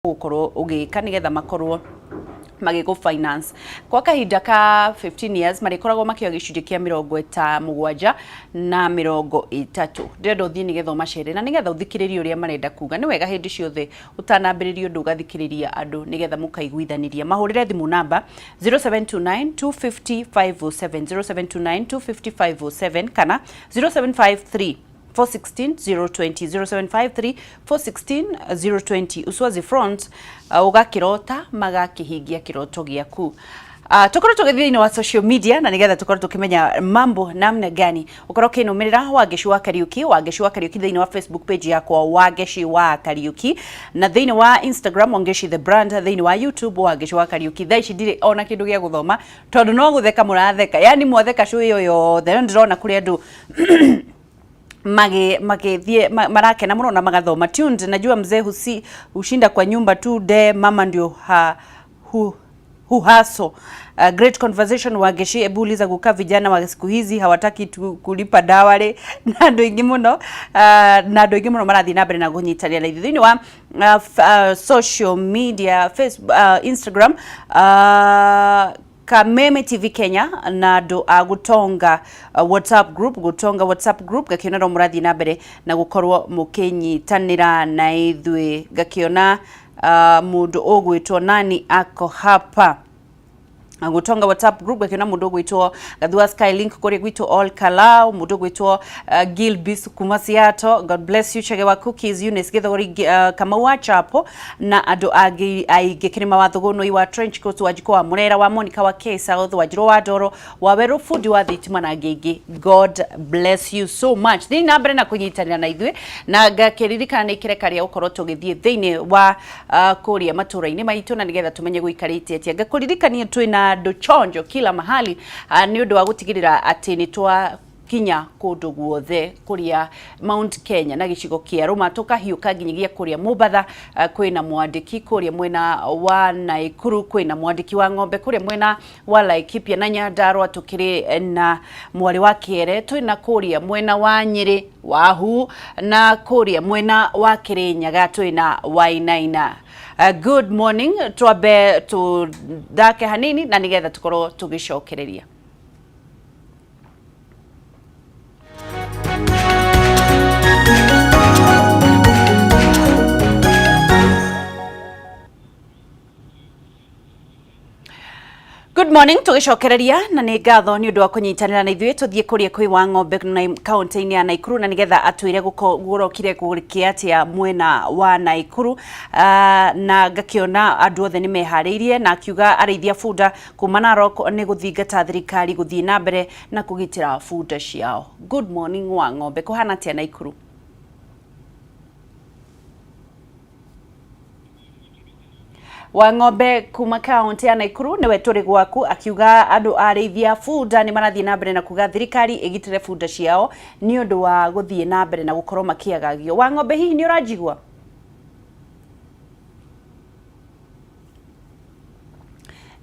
gukorwo ugika nigetha makorwo magigo finance kwa kahinda ka 15 years marikoragwo makio gicunje kia 57 na 30 ndendo thie nigetha macere na nigetha uthikiririe uria marenda kuga ni wega hindi ciothe utanambiririo undu ugathikiriria andu nigetha mukaiguithaniria mahurire thimu namba 0729 250 507 0729 250 507 kana 0753 416 020 0753 416 020 uswazi front ugakirota magakihingia kiroto giaku. Tukorwo tugithiini wa social media na nigetha tukorwo tukimenya mambo namna gani ukorwo kinumirira Wangeci wa Kariuki thiini wa Facebook page yakwa Wangeci wa Kariuki na thiini wa Instagram Wangeci the brand, thiini wa YouTube Wangeci wa Kariuki. Thaici ndire ona kindu gia guthoma tondu no gutheka muratheka, yani mwatheka cui yo then ndirona kuri andu marakena muno na magathoma tuned. Najua mzee hushinda kwa nyumba tu de mama ndio haso. Great conversation Wangeci, ebu uliza guka vijana wa siku hizi hawataki kulipa dawale na andu ingi muno marathi na mbere na gunyitania na ithuini wa social media Facebook, Instagram Kameme TV Kenya na do gutonga WhatsApp group gakiona murathi na mbere na gukorwo mukinyitanira na ithwe gakiona mundu ogwitwo nani ako hapa gutonga WhatsApp group gakiona mundu ogwitwo Gathua Skylink kuri gwitwo All Kalau, mundu ogwitwo Gilbis Kumasiato, God bless you Chege wa Cookies, Eunice Githori kama wachapo na andu aigekirima wa thuguno iwa trench coat wa jiko wa Murera wa Monica wa Kesa wa Jiro wa Doro wa Weru Food wa Thitima na Gigi. God bless you so much. Thini na mbere na kunyitanira na ithwe na gakiririkana ni kirekaria ukorwo tugithie thini wa kuria matuuraini maitu na nigetha tumenye guikarite atia gakuririkania twina do chonjo kila mahali ni undu wa gutigirira ati ni twa kinya kundu guothe kuria Mount Kenya na gicigo kia Roma tukahiuka nginyagia kuria Mubatha kwina mwandiki kuria mwena wa Naikuru kwina mwandiki wa Ng'ombe kuria mwena wa Laikipia na Nyandarua tukiri na mwari wa Kiere twina kuria mwena wa Nyeri Wahu na kuria mwena wa Kirinyaga twina Wainaina. Good morning twabe tu dake hanini na nigetha tukorwo tugicokereria. Good morning tugicokereria na ni ngatho ni undu wa kunyitanira na ithwe tuthie kuria kwi wa Ng'ombe na county ya Naikuru na nigetha atwire gurokire kurikia atia mwena wa Naikuru na gakiona andu othe ni mehariirie na akiuga araithia funda kuma Narok ni guthingata thirikari guthie na mbere na kugitira funda ciao. Good morning wa Ng'ombe, kuhana atia Naikuru? Wa Ng'ombe kuma county ya Naikuru niwe turi gwaku akiuga andu arithia funda ni marathie na mbere na kuga thirikari igitire funda ciao ni undu wa guthie na mbere na gukorwo makiagagio. Wa Ng'ombe hihi ni urajigwa?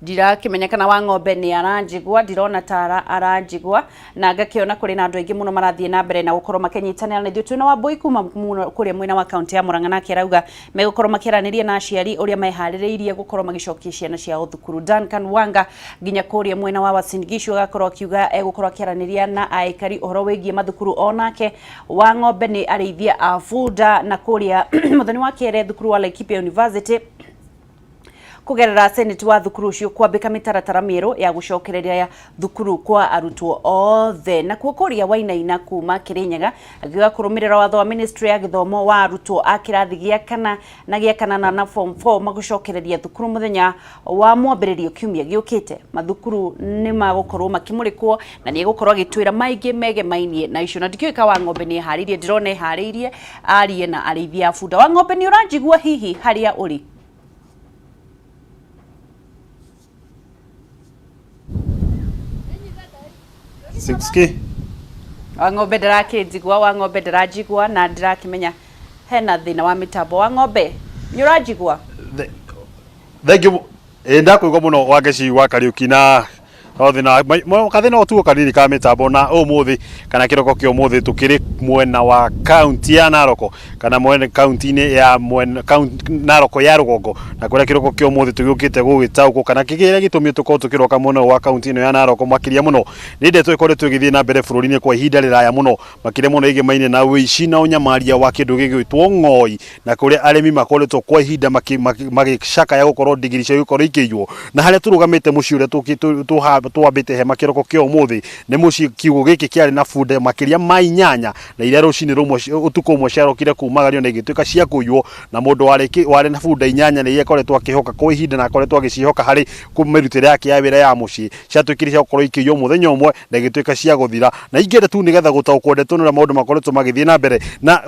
Dira kimenyekana wa Ng'ombe ni aranjigwa, dirona tara aranjigwa na gakiona kuri na andu aingi muno marathie na mbere na gukorwo makenyitanira na ithuĩ twina wa Boy kuma kuri mwena wa county ya Murang'a na kirauga megukorwo makiraniria na aciari uria mehaririirie gukorwo magicokia ciana ciao thukuru. Duncan Wanga nginya kuri mwena wa Uasin Gishu gakorwo akiuga egukorwo akiraniria na aikari uhoro wigie mathukuru onake. Wa Ng'ombe ni arithia a funda na kuria muthoni wa Kiere thukuru wa Laikipia University kugerera senate wa thukuru ucio kwambika mitaratara mieru ya gucokereria ya thukuru kwa arutwo othe na kuokoria Wainaina kuma Kirinyaga agiga kurumirira watho wa ministry ya githomo wa arutwo a kirathi gia kana na gia kana na form 4 magucokereria thukuru muthenya wa mwambiririo kiumia giukite. Mathukuru ni magukorwo makimurikwo na ni gukorwo agitwira maingi mege mainie na icio na ndikioika wa Ng'ombe ni haririe ndirone haririe arie na arithia funda. Wa Ng'ombe ni uranjigua hihi haria uri? Sixki Wa Ng'ombe ndarakijigwa, wa Ng'ombe ndarajigwa na ndirakimenya hena thina wa mitambo. Wa Ng'ombe ni urajigwa? Thank you. Ndakuigwa muno Wangeci wa Kariuki na othina kathina otuo kanini ka mitambo na umuthi kana kiroko kio umuthi tukiri mwena wa county ya Naroko kana mwena county-ini ya Naroko ya rugongo na kuria kiroko kio umuthi tugiukite gugitauko kana kigira gitumie tuko tukiroka muno wa county-ini ya Naroko makiria muno ninde twikore twigithie na mbere bururi-ini kwa ihinda riraya muno makiria muno igemaine na wici na unyamaria wa kindu gigwitwo ng'oi na kuria arimi makoretwo kwa ihinda magicaka ya gukorwo digiri cio gukorwo ikiywo na haria turugamite muci uria twambite hema kiroko kio umuthi ni muci kiugo giki kiari na bunda makiria ma 8 na iria rucini rumwe utuko umwe ciarokire kumagario na igituika cia kuywo na mundu wari na bunda 8 ni ikoretwo akihoka kwa ihinda na akoretwo agicihoka hari kumirutire yake ya wira ya muci ciatuikire cia gukorwo ikiywo muthenya umwe na igituika cia guthira na ingire tu nigetha gutaukwo ndeto na maundu makoretwo magithie na mbere na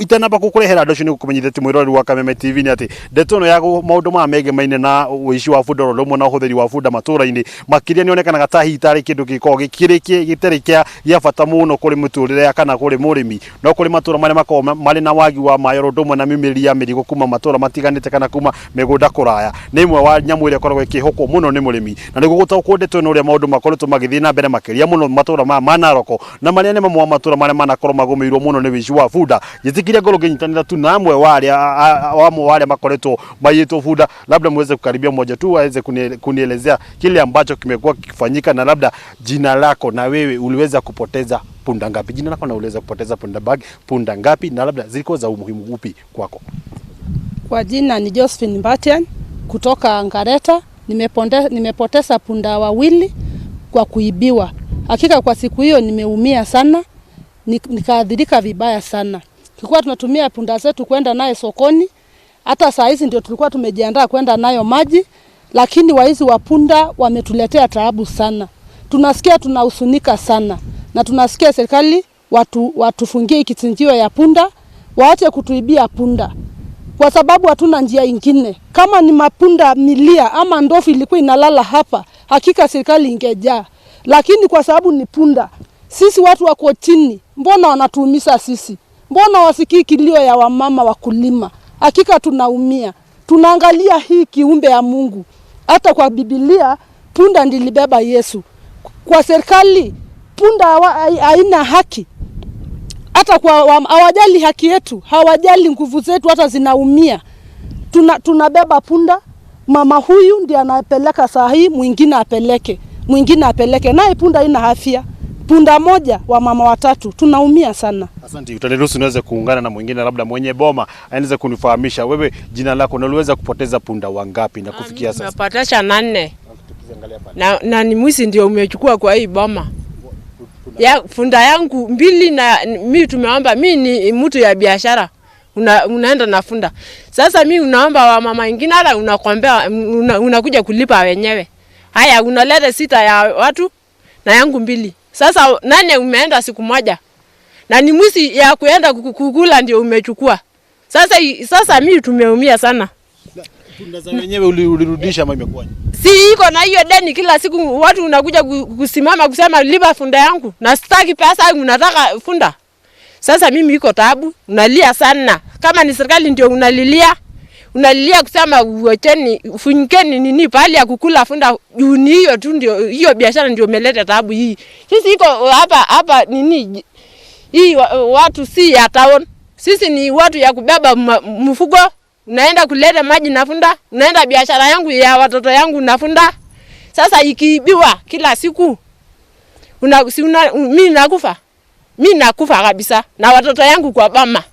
itanamba kukurehera andu cio ni gukumenyithia mwirori wa Kameme TV ni ati ndeto no ya maundu ma megemaine na wici wa bunda rumwe na uhuthiri wa bunda matuuraini makiria ni onekanaga ta hitari kindu giko gitarikia ya bata muno kuri muturire kana kuri murimi no kuri matura mari mako mari na wagi wa mayo rumwe na mimiri ya mirigo kuma matura matiganite kana kuma migunda kuraya ni imwe wa nyamu ile koragwo ikihokwo muno ni murimi na ni gugutaukwo ndeto no ria maundu makoretwo magithie na mbere makiria muno matura ma Naroko na maria ni mamwe matura mari manakorwo magumirwo muno ni wici wa bunda gitikiria ngoro nginyitanira tu na amwe wale makoretwo mayitwo bunda labda muweze kukaribia mmoja tu aweze kunielezea kile ambacho kimekuwa kikifanyika na labda jina lako na wewe uliweza kupoteza punda ngapi? Jina lako na uliweza kupoteza punda ngapi na labda zilikuwa za umuhimu upi kwako? Kwa jina ni Josephine Mbatian kutoka Ngareta. Nimepoteza punda wawili kwa kuibiwa. Hakika kwa siku hiyo nimeumia sana, nikaadhirika vibaya sana. Tulikuwa tunatumia punda zetu kwenda naye sokoni. Hata saa hizi ndio tulikuwa tumejiandaa kwenda nayo maji, lakini waizi wa punda wametuletea taabu sana. Tunasikia tunahusunika sana na tunasikia serikali watufungie kichinjio ya punda, waache kutuibia punda. Kwa sababu hatuna njia ingine. Kama ni mapunda milia ama ndofu ilikuwa inalala hapa, hakika serikali ingejaa. Lakini kwa sababu ni punda, sisi watu wako chini, mbona wanatuumiza sisi? Mbona wasikii kilio ya wamama wakulima? Hakika tunaumia. Tunaangalia hii kiumbe ya Mungu. Hata kwa Biblia punda ndilibeba Yesu. Kwa serikali punda haina haki. Hata kwa hawajali haki yetu, hawajali nguvu zetu, hata zinaumia. Tunabeba punda, mama huyu ndiye anapeleka saa hii, mwingine apeleke. Naye punda haina afya. Punda moja wa mama watatu, tunaumia sana. Asante, utaniruhusu niweze kuungana na mwingine labda mwenye boma anaweza kunifahamisha wewe jina lako na uliweza kupoteza punda wangapi na kufikia sasa? Nimepoteza 4. Na ni mwizi ndio umechukua kwa hii boma. Ya punda yangu 2 na mimi tumeomba, mimi ni mtu ya biashara. Unaenda na punda. Sasa mimi unaomba wa mama wengine ala unakombea unakuja kulipa wenyewe. Haya unaleta 6 ya watu na yangu 2. Sasa 8 umeenda siku moja. Na ni mwizi ya kuenda kukula ndio umechukua. Sasa mimi tumeumia sana. Punda za wenyewe ulirudisha ama imekuwaje? Si iko na hiyo deni kila siku watu unakuja kusimama kusema lipa funda yangu. Na sitaki pesa unataka funda. Sasa mimi iko taabu, unalia sana. Kama ni serikali ndio unalilia kusema uacheni funikeni nini pale ya kukula funda juni hiyo tu ndio hiyo biashara ndio umeleta taabu hii. Sisi iko hapa nini hii watu si ya town. Sisi ni watu ya kubeba mfugo, unaenda kuleta maji na funda, unaenda biashara yangu ya watoto yangu na funda. Sasa ikiibiwa kila siku mimi nakufa kabisa na watoto yangu kwa bama.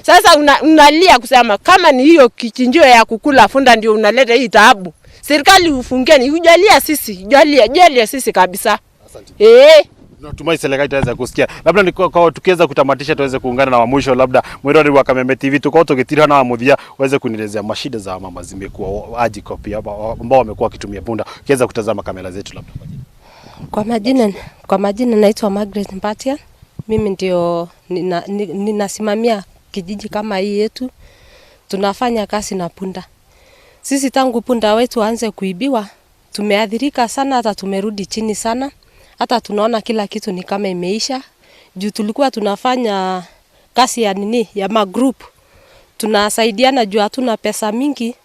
Sasa unalia kusema kama ni hiyo kichinjio ya kukula funda ndio unaleta hii taabu. Serikali ufungeni, ujalia sisi, jalia sisi kabisa. Asante. Natumai serikali itaweza kusikia. Labda tukiweza kutamatisha tuweze kuungana na wa mwisho labda mwirori wa Kameme TV tukao tugetira na muthia waweze kunielezea mashida za mama zimekuwa aji copy ambao wamekuwa wakitumia punda. Kiweza kutazama kamera zetu labda. Kwa majina naitwa Margaret Mpatia. Mimi ndio ninasimamia kijiji kama hii yetu. Tunafanya kazi na punda. Sisi tangu punda wetu aanze kuibiwa, tumeadhirika sana, hata tumerudi chini sana. Hata tunaona kila kitu ni kama imeisha. Juu tulikuwa tunafanya kazi ya magroup. Tunasaidiana juu hatuna pesa mingi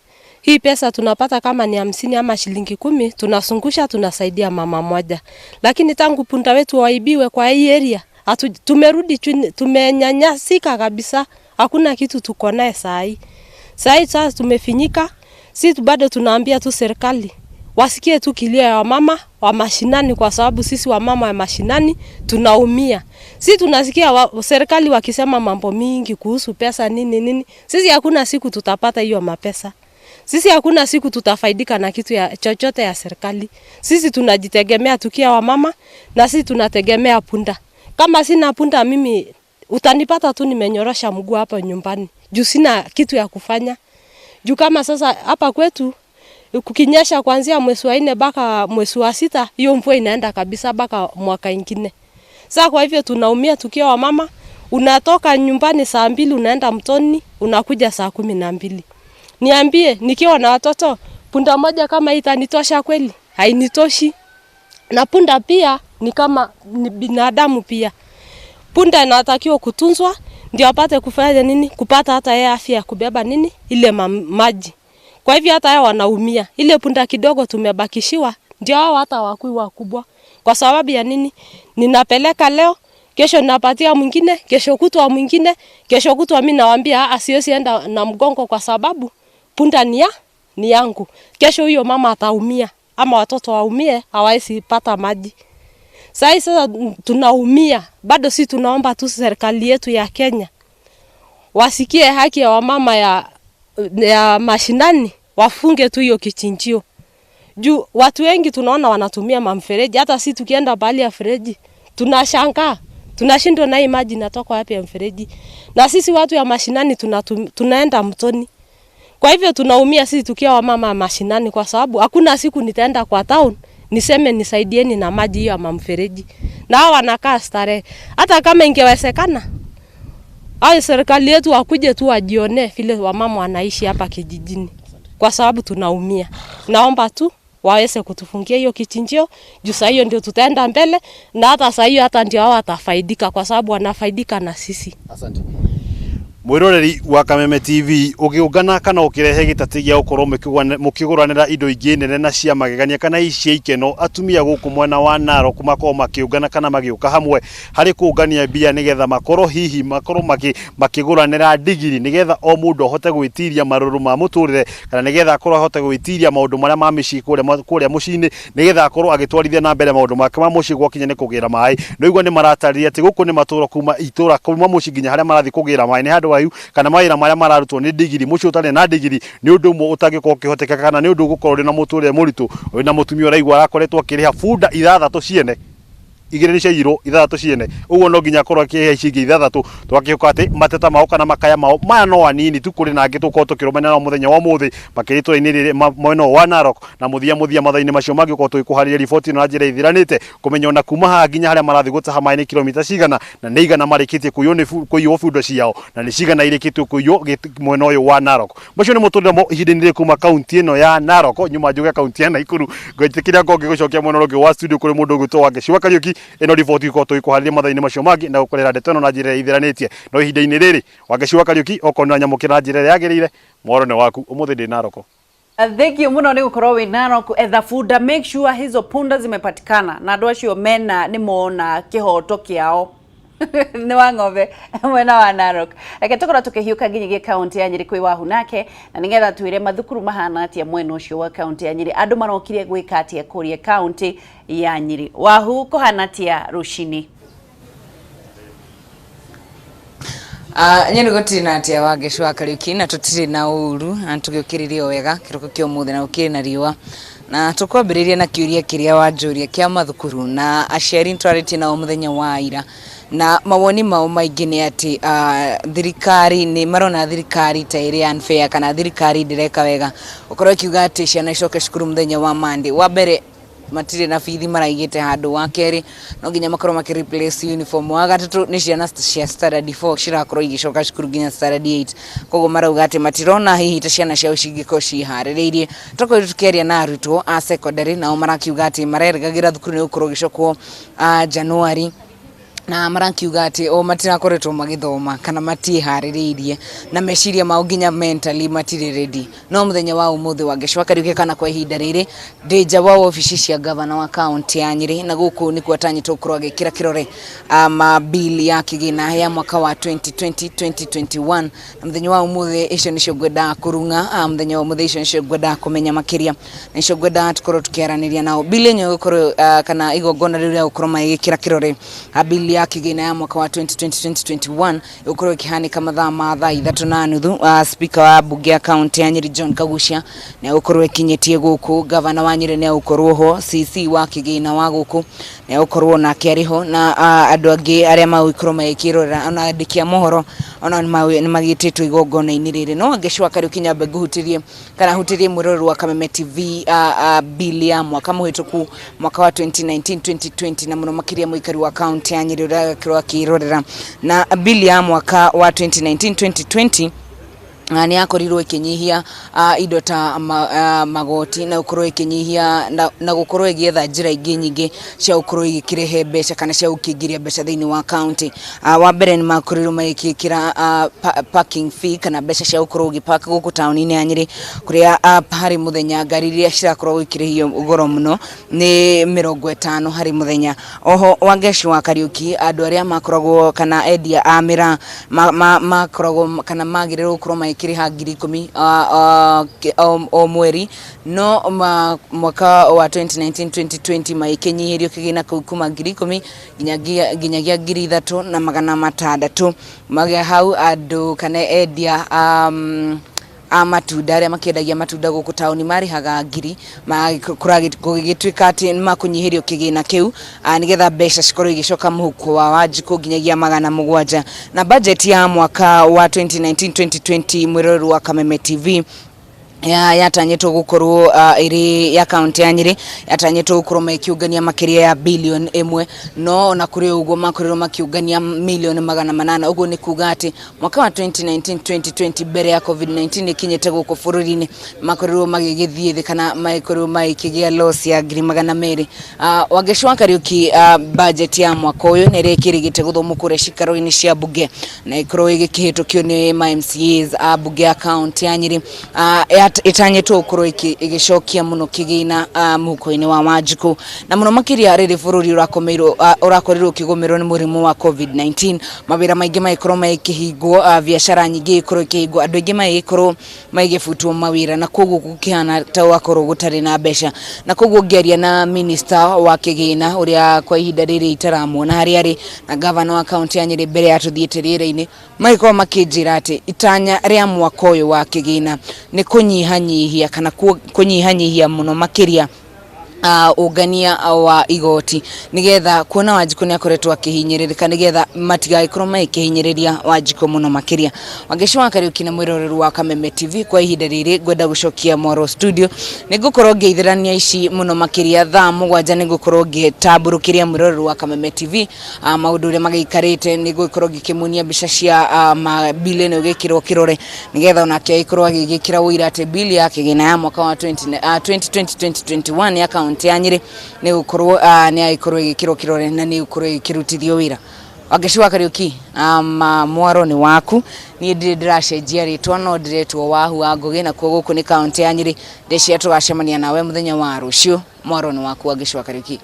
Hii pesa tunapata kama ni 50 ama shilingi 10, tunasungusha tunasaidia mama moja. Lakini tangu punda wetu waibiwe kwa hii area, tumerudi tumenyanyasika kabisa. Hakuna kitu tuko naye saa hii. Sasa tumefinyika. Sisi bado tunaambia tu serikali wasikie tu kilio ya wamama wa mashinani, kwa sababu sisi wamama wa mashinani tunaumia. Sisi tunasikia serikali wakisema mambo mingi kuhusu pesa nini. Sisi hakuna siku tutapata hiyo mapesa. Sisi hakuna siku tutafaidika na kitu ya chochote ya serikali. Sisi tunajitegemea tukia wamama, na sisi tunategemea punda. Kama sina punda mimi utanipata tu nimenyorosha mguu hapa nyumbani. Juu sina kitu ya kufanya. Juu kama sasa hapa kwetu kukinyesha kuanzia mwezi wa 4 mpaka mwezi wa 6, hiyo mvua inaenda kabisa mpaka mwaka ingine. Sasa kwa hivyo tunaumia tukiwa wamama. Unatoka nyumbani saa 2 unaenda mtoni, unakuja saa 12. Niambie nikiwa na watoto, punda moja kama hii itanitosha kweli? Hainitoshi. Na punda pia ni kama ni binadamu pia. Punda anatakiwa kutunzwa ndio apate kufanya nini? Kupata hata yeye afya ya kubeba nini? Ile maji. Kwa hivyo hata hao wanaumia. Ile punda kidogo tumebakishiwa ndio hao hata wakui wakubwa. Kwa sababu ya nini? Ninapeleka leo, kesho ninapatia mwingine, kesho kutwa mwingine, kesho kutwa mimi nawaambia asiwezi enda na mgongo kwa sababu punda ni yangu. Kesho huyo mama ataumia ama watoto waumie, hawawezi pata maji. Sasa tunaumia. Bado si tunaomba tu serikali yetu ya Kenya wasikie haki ya wamama ya mashinani, wafunge tu hiyo kichinjio. Juu watu wengi tunaona wanatumia mamfereji, hata si tukienda bali ya fereji tunashangaa. Tunashindwa na hii maji inatoka wapi ya mfereji. Na sisi watu ya mashinani tunaenda mtoni. Kwa hivyo tunaumia sisi tukiwa wamama wa mashinani, kwa sababu hakuna siku nitaenda kwa town niseme nisaidieni na maji hiyo ya mamfereji. Na hao wanakaa starehe. Hata kama ingewezekana au serikali yetu wakuje tu wajione vile wamama wanaishi hapa kijijini, kwa sababu tunaumia. Naomba tu waweze kutufungia hiyo kichinjio, juu saa hiyo ndio tutaenda mbele, na hata saa hiyo hata ndio hao watafaidika, kwa sababu wanafaidika na sisi. Asante. Mwiroreri wa Kameme TV ugiungana kana ukirehe gitati gia ukorwo mukiguranira indo ingi nene na cia magegania kana icia ikeno, atumia guku mwena wa Narok makorwo makiungana kana magiuka hamwe hari kuungania mbia nigetha makorwo hihi makorwo makiguranira ndigiri nigetha o mundu ahote gwitiria maruru ma muturire, kana nigetha akorwo ahote gwitiria maundu maria ma mici kuria mucini, nigetha akorwo agitwarithia na mbere maundu make ma muci gwakinya ni kugira mai. No igwa ni maratarĩria ati guku ni maturo kuma itura kuma muci nginya haria marathi kugira mai ni handu wayu kana mawira maria mararutwo ni ndigiri. Muci utari na ndigiri ni undu umwe utagiko kihoteka, kana ni undu gukorwo na muturire muritu na mutumia uraigwa arakoretwo akiriha funda 6 ciene igire cia iro 6 ciene. Uguo no nginya akorwo akihe icingi 6 twakiuka ati mateta mao kana makaya mao maya no anini tu kuri na ngituko tukirumena no muthenya wa muthi makirito iniri mweno wa Narok na muthia mathaini macio magiko tuikuharĩria riboti na njira ithiranite kumenya na kuma ha nginya haria marathi gutaha mai ni kilomita cigana na nĩ igana marikitie kuiywo funda ciao na nĩ cigana irikitie kuiywo mwena uyu wa Narok. Macio ni muturire mo ihinda-inĩ kuma kaunti ino ya Narok nyuma njuge kaunti ya Nakuru. Ngwĩtĩkĩria ngo ngĩgũcokia mwena ũngĩ wa studio kuri mundu gwitwo Wangeci wa Kariuki. Eno riboti ko tuikuharĩria mathaini macio magi na gukorera ndeto na njira ithiranĩtie. No ihinda-inĩ rĩrĩ Wangeci wa Kariuki okona nyamukira njira yagĩrĩire mworo ni waku umuthi ndi Narok. Thank you muno ni gukorwo wi Narok etha funda, make sure hizo punda zimepatikana na andu acio mena ni mona kihoto kiao ni wang'ombe mwena wa Narok. Reke tukora tukihiuka nginyagia kaunti ya Nyeri kwi wahu nake na nigetha twire mathukuru mahana atia mwena ucio wa kaunti ya Nyeri, andu marokire gwika atia kuria kaunti ya Nyeri. Wahu kuhana atia rucini? Nyeni goti na atia Wangeci wa Kariuki na tutiri na uru na tugiukiririo wega kiroko kio muthe na ukiri na riwa na tukwambiriria na kiuria kiria wanjuria kia mathukuru na aciari ntwariti na muthenya wa ira na mawoni mao maingi ni ati thirikari ni marona thirikari ta iri unfair kana thirikari ndireka wega ukorwo kiuga ati ciana icoke cukuru muthenya wa Monday. Wa mbere matire na fithi maraigite handu wa keri no nginya makorwo makireplace uniform. Wa gatatu ni ciana cia standard 4 cirakorwo igicoka cukuru nginya standard 8, koguo marauga ati matirona hihi ta ciana ciao cingiko ciharĩrĩirie. Tũkorwo tukeria na arutwo a secondary nao marakiuga ati marerĩgagĩra thukuru ni gukorwo gicokwo January na marakiuga ati o matirakoretwo magithoma kana matihaririirie na meciria mao nginya mentally matire ready no muthenya wa umuthi Wangeci wa Kariuki kana kwa ihinda riri ndeja wa ofici cia governor wa county ya Nyeri na guku ni kwatanyitwo kurwa gikira kirore mabili ya kigina ya mwaka wa 2020-2021 na muthenya wa umuthi icio nicio ngwenda kurunga muthenya wa umuthi icio nicio ngwenda kumenya makiria nicio ngwenda tukorwo tukiaraniria nao bili enyo gukorwo kana igongona riu ria gukorwo magikira kirore bili ya kigina ya mwaka wa 2020-2021 ukorwo ikihanika mathaa ma thaa 3:30 speaker wa bunge ya county ya Nyeri John Kagucia na ukorwo ikinyetie guku governor wa Nyeri na ukorwo ho CC wa kigina wa guku na ukorwo na kiariho na andu angi aria mauikorwo magikirora ona andikia mohoro ona ni magititwo igongona-ini riri no Wangeci wa Kariuki nyambe nguhutirie kana hutirie mwirorero wa Kameme TV bili ya mwaka muhituku mwaka wa 2019-2020 na muno makiria muikari wa county ya Nyeri urakirwa kirorera na bili ya mwaka wa 2019-2020 ni akorirwo ikinyihia indo ta magoti na ukorwo ikinyihia na gukorwo igietha njira ingi nyingi cia ukorwo igikirehe mbeca kana cia ukingiria mbeca thiini wa county wa mbere ni makorirwo magikira parking fee kana mbeca cia ukorwo ugipark guku town-ini ya Nyeri kuria hari muthenya ngari iria cirakorwo ikirihio goro muno ni 50 hari muthenya oho Wangeci wa Kariuki andu aria makoragwo kana endia amira makoragwo kana magirirwo gukorwo kiriha 10,000 o mweri no mwaka wa 2019-2020 maikinyihirio kigina kuma 10,000 nginyagia 3,600 magia hau andu kana endia matunda aria makiendagia matunda guku tauni marihaga 1,000 kugigituika ati makunyihirio kigina kiu nigetha mbeca cikorwo igicoka muhuko wa Wanjiku nginyagia 700 na budget ya mwaka wa 2019-2020 mwirorero wa Kameme TV yatanyitwo gukorwo iri ya county ya Nyeri yatanyitwo gukorwo makiungania makiria ya billion 1 no na kuri ugo makorirwo makiungania million 800 ugo ni kuga ati mwaka wa 2019-2020 mbere ya COVID-19 ikinyete guko bururi-ini makorirwo magigithie kana makorirwo makigia loss ya 200,000 Wangeci wa Kariuki budget ya mwaka uyu ni rekirigite guthomo kure cikaro-ini cia bunge na ikorwo igikihitukio ni MCAs bunge ya county ya Nyeri itanyetwo ukorwo igicokia muno kigina muhuko-ini wa Wanjiku na muno makiria riri bururi urakorirwo kigomerwo ni murimu wa COVID-19 mawira maingi maikorwo maikihingwo biashara nyingi ikorwo ikihingwo andu aingi maikorwo maigifutwo mawira na koguo gukihana ta wakorwo gutari na mbeca na koguo ngeria na minister wa kigina uria kwa ihinda riri itaramwona hari ari na governor wa county ya Nyeri mbere ya tuthiete rira-ini maikorwo makinjira ati itanya ria mwaka uyu wa kigina ni kunyihanyihia kana kunyihanyihia muno makiria ugania wa igoti nigetha kuona Wanjiku ni akoretwo akihinyiririka nigetha matigagikorwo makihinyiriria Wanjiku muno makiria Wangeci wa Kariuki na mwirorero wa Kameme TV kwa ihinda riri ngwenda gucokia moro studio nigukorwo ngeithirania ici muno makiria thaa 7 nigukorwo ngitamburukiria mwirorero wa Kameme TV maundu ria magikarite nigukorwo ngikimunia mbica cia mabilioni ugikirwo kirore nigetha onake ikorwo agigikira wira ati bili ya kigina ya mwaka wa 2020-2021 ya ya Nyeri ni gukorwo ni aikorwo igikirwo kirore na ni gukorwo igikirutithio wira Wangeci wa Kariuki mwaro ni waku ni ndiracenjia ritwa no ndiretwo wahu wa ngugi na kuo guku ni county ya Nyeri ndecia tugacemania nawe muthenya wa rucio mwaro ni waku Wangeci wa Kariuki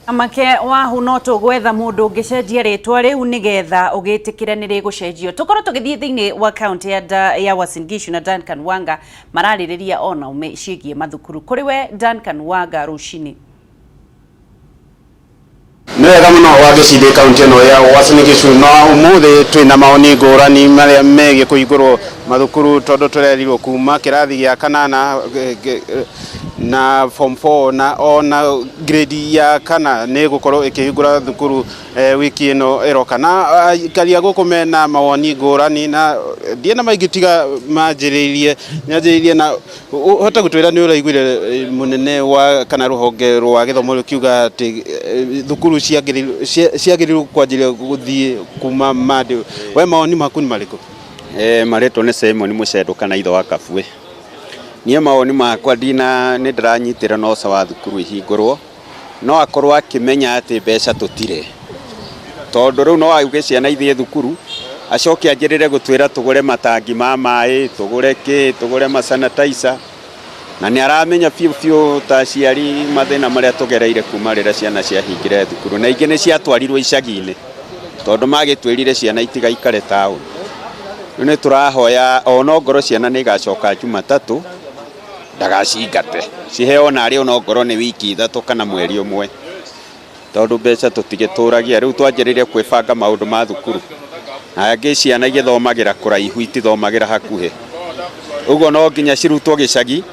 amake wahu no tugwetha mundu ungicenjia ritwa riu nigetha ugitikira ni rigucenjio tukorwo tugithie thiini wa county ya Uasin Gishu na Duncan Wanga maraririria ona ume ciigie mathukuru kuri we Duncan Wanga rucini Nega muno Wangeci county no ya Uasin Gishu no umuthi twina maoni ngurani maria megi kuigurwo mathukuru tondu turerirwo kuma kirathi gia kanana na form 4 na ona grade ya kana ne gukorwo ikihingura thukuru wiki ino iroka na karia gukumena mawoni ngurani na ndiena maigitiga manjiririe na hota gutwira ni uraiguire munene wa kana ruhonge rwa githomo rukiuga ati thukuru ciagiriru kwanjiria guthie kuma mande we mawoni maku ni mariko mareto ne Simon Mucedo kana itho wa Kabue nie mawoni makwa ndina ni ndiranyitira no sa wa thukuru ihingurwo no akorwo akimenya ati mbeca tutire tondu riu no auge ciana ithie thukuru acoke anjirire gutwira tugure matangi ma mai, tugure masanitizer, na ni aramenya fiu ta ciari mathina maria tugereire kuma rira ciana ciahingire thukuru, na ingi ni ciatwarirwo icagi-ini tondu magitwirire ciana itiga ikare tauni. Riu ni turahoya ona ngoro ciana ni igacoka Jumatatu ndagacingate ciheo na ari ona ngoro ni wiki 3 kana mweri umwe, tondu mbeca tutigituragia. Riu twanjiririe kwibanga maundu ma thukuru, na angi ciana igithomagira kuraihu itithomagira hakuhi, uguo no nginya cirutwo gicagi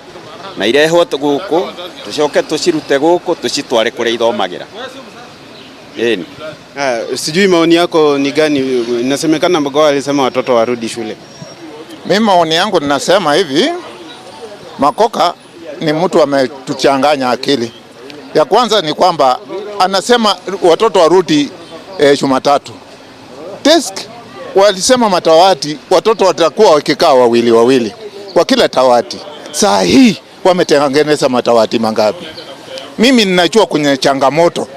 na irehwo guku tucoke tucirute guku tucitware kuria ithomagira. Sijui maoni yako ni gani? Inasemekana Magoha alisema watoto warudi shule. Mimi maoni yangu ninasema hivi, Makoka ni mtu ametuchanganya akili. Ya kwanza ni kwamba anasema watoto warudi Jumatatu. Desk walisema matawati watoto watakuwa wakikaa wawili kwa kila tawati. Saa hii wametengeneza matawati mangapi? Mimi ninajua kwenye changamoto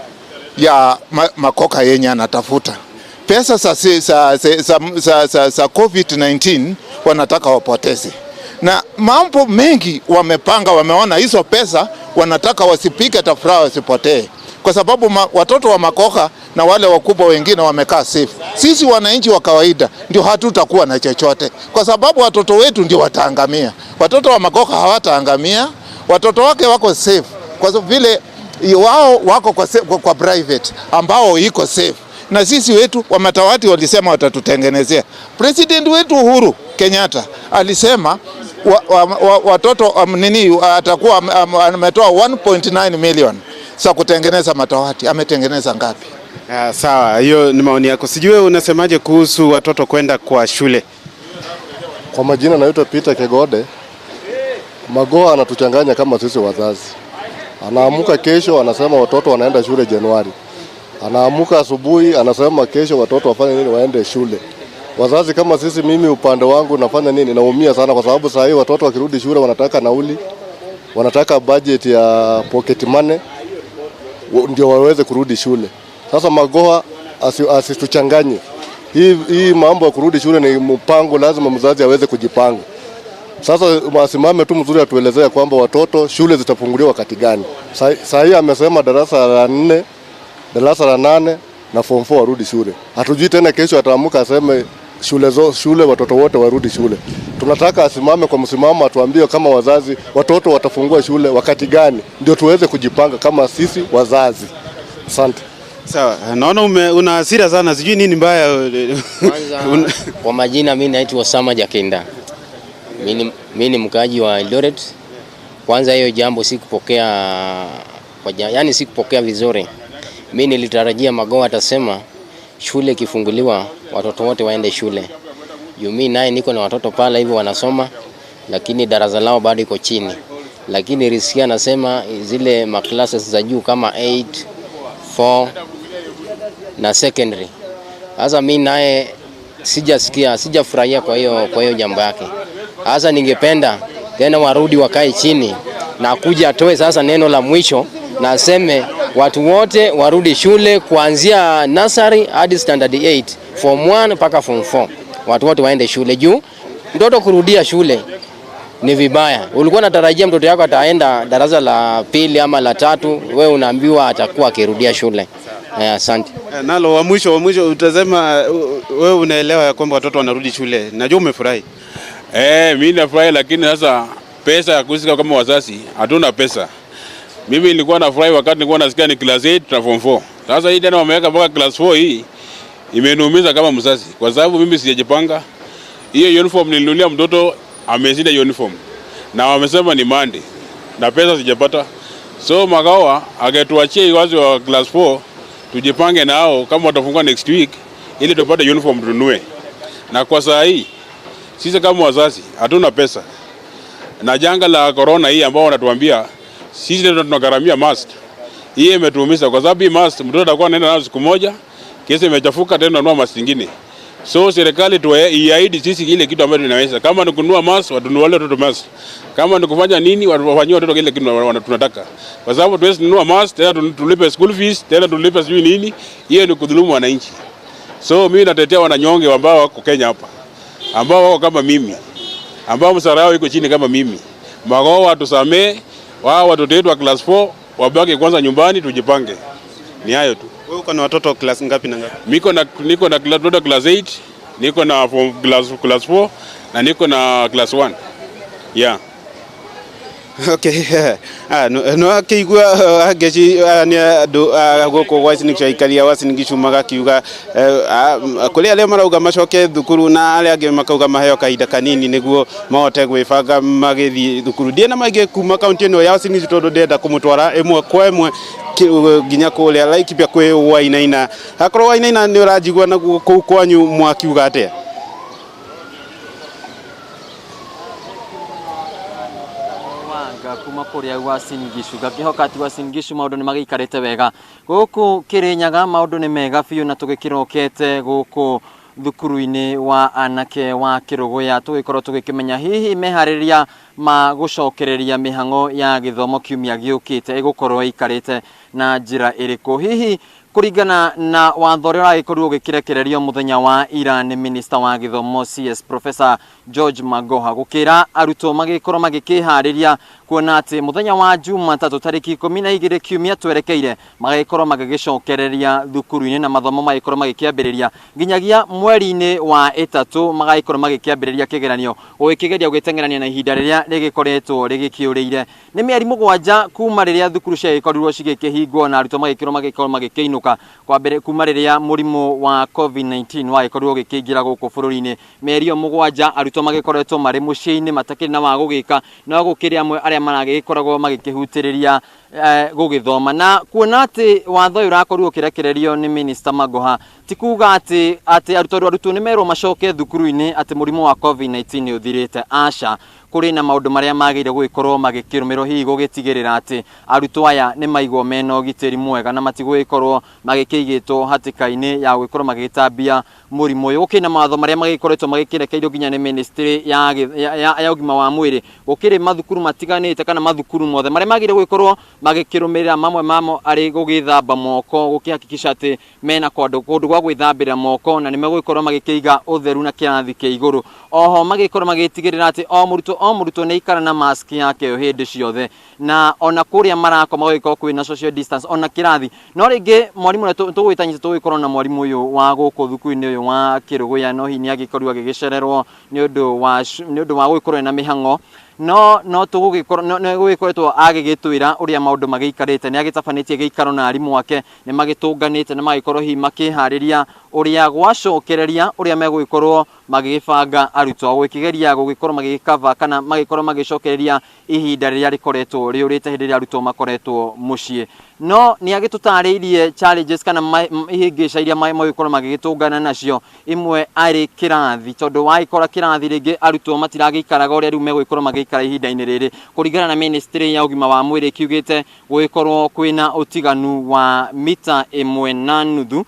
ya Makoka yenye anatafuta pesa za COVID-19 wanataka wapoteze, na mambo mengi wamepanga, wameona hizo pesa wanataka wasipike tafura wasipotee, kwa sababu watoto wa Makoka na wale wakubwa wengine wamekaa safe. Sisi wananchi wa kawaida ndio hatutakuwa na chochote, kwa sababu watoto wetu ndio wataangamia. Watoto wa Makoka hawataangamia, watoto wake wako safe kwa sababu vile wao wako kwa private ambao iko safe, na sisi wetu wa matawati walisema watatutengenezea. President wetu Uhuru Kenyatta alisema watoto atakuwa ametoa 1.9 million za kutengeneza matawati. Ametengeneza ngapi? Sawa, hiyo ni maoni yako. Sijui unasemaje kuhusu watoto kwenda kwa shule? Kwa majina naitwa Peter Kegode. Magoha anatuchanganya kama sisi wazazi. Anaamuka kesho anasema watoto wanaenda shule Januari. Anaamuka asubuhi anasema kesho watoto wafanye nini, waende shule. Wazazi kama sisi, mimi upande wangu nafanya nini, naumia sana kwa sababu saa hii watoto wakirudi shule wanataka nauli, wanataka budget ya pocket money ndio waweze kurudi shule. Sasa Magoha asituchanganye. Hii mambo ya kurudi shule ni mpango, lazima mzazi aweze kujipanga. Sasa asimame tu mzuri atuelezea kwamba watoto shule zitafunguliwa wakati gani. Saa hii amesema darasa la 4, darasa la 8 na form 4 warudi shule. Hatujui tena kesho ataamuka aseme shule watoto wote warudi shule. Tunataka asimame kwa msimamo, atuambie kama wazazi watoto watafungua shule wakati gani, ndio tuweze kujipanga kama sisi wazazi. Asante. Sawa, naona una hasira sana, sijui nini mbaya. Kwa majina mimi naitwa Osama Jakinda. Mimi ni mkaji wa Eldoret. Kwanza hiyo jambo sikupokea sikupokea vizuri. Mimi nilitarajia Magoha atasema shule kifunguliwa watoto wote waende shule. Mimi naye niko na watoto pale hivi wanasoma, lakini darasa lao bado iko chini. Lakini Risia anasema zile classes za juu kama 8, 4 na secondary. Sasa mimi naye sijafurahia kwa hiyo jambo yake. Sasa ningependa tena warudi wakae chini na kuja atoe sasa neno la mwisho na aseme watu wote warudi shule kuanzia nursery hadi standard 8, form 1 mpaka form 4. Watu wote waende shule juu mtoto kurudia shule ni vibaya. Ulikuwa unatarajia mtoto yako ataenda darasa la 2 ama la 3, wewe unaambiwa atakuwa akirudia shule. Asante. Nalo wa mwisho utasema wewe unaelewa ya kwamba watoto wanarudi shule. Najua umefurahi. Mimi nafurahi, lakini sasa pesa ya kusika kama wazazi hatuna pesa. Mimi nilikuwa nafurahi wakati nilikuwa nasikia ni class 8 na form 4. Sasa hii tena wameweka mpaka class 4, hii imeniumiza kama mzazi kwa sababu mimi sijajipanga. Hiyo uniform nilinunulia mtoto amezida uniform na wamesema ni Monday na pesa sijapata. So Magoha agetuachie wazi wa class 4 tujipange nao kama watafungua next week ili tupate uniform tununue. Na kwa saa hii sisi kama wazazi hatuna pesa. Na janga la corona hii ambao wanatuambia sisi ndio tunagharamia mask. Hii imetuumiza kwa sababu hii mask mtoto atakuwa anaenda nayo siku moja, kesi imechafuka tena tununua mask nyingine. So serikali iahidi sisi ile kitu ambacho tunaweza. Kama ni kununua mask, watununue wale watoto mask. Kama ni kufanya nini, wafanyie watoto kile kitu tunataka. Kwa sababu tuwezi kununua mask, tena tulipe school fees, tena tulipe sijui nini. Hiyo ni kudhulumu wananchi. So mimi natetea wananyonge ambao wako Kenya hapa, ambao wako kama mimi, ambao msara wao iko chini kama mimi. Magao watusamee, wao watoto wetu wa class 4 wabaki kwanza nyumbani, tujipange. Ni hayo tu. Wewe uko na watoto class ngapi na ngapi? Niko na watoto class 8, niko na class 4 na niko na class 1. Yeah. Okay. No akigwa Wangeci ni goko wasingisha ikalia wasingishumaga kiuga kule ale marauga macoke thukuru na ale ange makauga maheo kaida kanini niguo mahote gwibanga magithi thukuru ndie na maige kuma county ino ya wasingisha tondu ndenda kumutwara imwe kwa imwe ginya kule Laikipia kwe Wainaina hakorwo Wainaina ni urajigwa na kuu kwanyu mwakiuga atia? Kuma kuria wasingishu gakihokati wasingishu maundu ni magikarite wega guku Kirinyaga maundu ni mega biu na tugikirokete guku thukuru-ini wa anake wa Kiruguya tugikorwo tugikimenya hihi mehariria ma gucokereria mihango ya githomo kiumia giukite igukorwo ikarite na njira iriku hihi kuringana na watho uria uragikorwo ugikirekererio muthenya wa ira ni minister wa githomo CS Professor George Magoha gukira arutwo magikorwo magikihariria kuona ati muthenya wa Jumatatu tariki 12 kiumia twerekeire magikorwo magigicokereria thukuru-ini na mathomo magikorwo magikiambiriria nginyagia mweri-ini wa 3 magikorwo magikiambiriria kigeranio ugikigeria gugitengerania na ihinda riria rigikoretwo rigikiuriire ni mieri 7 kuma riria thukuru ciagikorirwo cigikihingwo na arutwo magikorwo magikiinuka kwa mbere kuma riria murimu wa COVID-19 wagikorwo gikiingira guku bururi-ini mieri 7 arutwo magikoretwo mari mucii-ini matakiri na wa gugika no gukiri amwe aria maragikoragwo magikihutiriria gugithoma na kuona ati watho urakorwo ukirekererio ni minister Magoha tikuga ati arutwo ni merwo macoke thukuru-ini ati murimu wa COVID-19 uthirite aca kuri na maundu maria magire guikorwo magikirumirwo hihi gugitigirira ati arutwo aya ni maigwo mena ugitiri mwega na matigwikorwo magikigitwo hatika-ini ya guikorwo magitambia murimu uyu ukina matho maria magikoretwo magikirekeirio ginya ni ministry ya ugima wa mwiri gukiri mathukuru matiganite kana mathukuru mothe maria magire guikorwo magikirumirira mamwe mamo ari gugithamba moko gukihakikisha ati mena kundu gwa gwithambira moko na nimeguikorwo magikiiga utheru na kirathi kia iguru oho magikorwo magitigirira ati o muruto ni ikara na mask yake hindi ciothe na ona kuria marako magiko kwina social distance ona kirathi no ringi mwarimu na tugwitanyite tugikorwo na mwarimu uyu wa guku thukuru-ini uyu wa Kiruguya no hinya agikorwo agigicererwo ni undu wa guikorwo na mihango no tugugikoretwo agigitwira uria maundu magiikarite ni agitabanĩtie giikaro na arimu wake ni magitunganite na magikorwo hi makihariria uria gwacokereria uria megwikorwo magibanga arutwo gwikigeria gugikorwo magikava kana magikorwo magicokereria ihinda riria rikoretwo riurite hindi ria arutwo makoretwo mucii no ni agitutariirie challenges kana ihingica iria magikorwo magigitungana nacio imwe ari kirathi tondu waikora kirathi ringi arutwo matiragikaraga uria riu megwikorwo magikara ihinda-ini riri kuringana na ministry ya ugima wa mwiri kiugite gwikorwo kwina utiganu wa mita 1.5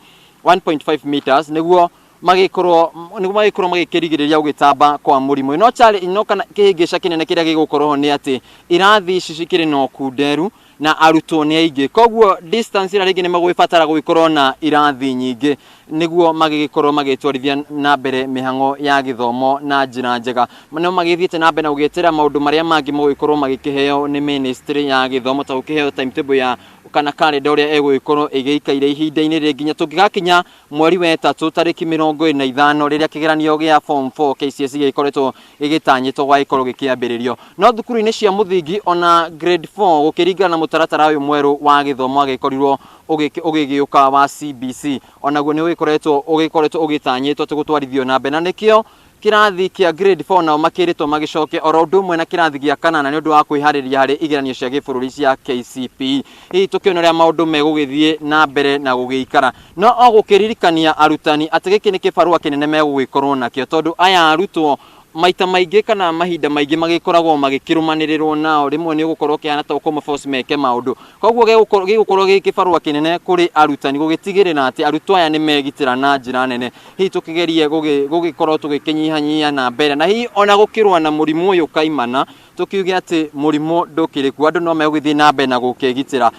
1.5 meters niguo magikorwo magikirigiriria ugitamba kwa murimu no kana kihingica kinene kiria gigukorwo ni ati irathi ici cikiri no kunderu na arutwo ni aingi koguo distance ira ringi ni magwibatara guikorwo na irathi nyingi niguo magigikorwo magitwarithia na mbere mihango ya githomo na njira njega no magithiite na mbere na gugitira maundu maria mangi magwikorwo magikiheo ni ministry ya githomo ta ukiheo timetable ya kana calendar uria egwikorwo igiikaire ihinda-ini ri nginya tungigakinya mweri wa 3 tariki 25 riria kigeranio gia form 4 KCSE gikoretwo igitanyitwo gwaikorwo gikiambiririo no thukuru-ini cia muthingi ona grade 4 gukiringana na mutaratara uyu mweru wa githomo agikorirwo ugigiuka wa CBC onaguo ni ugikoretwo ugitanyitwo tugutwarithio na mbere na nikio kirathi kia grade 4 na makiritwo magicoke oro undu mwe na kirathi gia kanana ni undu wa kwihariria hari igeranio cia gibururi cia KCPE hihi tukionoria maundu megugithie na mbere na gugiikara no ogukiririkania arutani ati giki ni kibarua kinene megugwikorwo nakio tondu aya arutwo maita maingi kana mahinda maingi magikoragwo magikirumanirirwo nao rimwe ni gukorwo kiana ta ukoma force meke maundu koguo gigukorwo gikibarua kinene kuri arutani gugitigirira ati arutwo aya ni megitira na njira nene hihi tukigerie gugikorwo tugikinyihanyia na mbere na hihi ona gukirwa na murimu uyu kaimana tukiuge ati murimo ndukiriku andu no megũthii na mbere na gũkegitĩra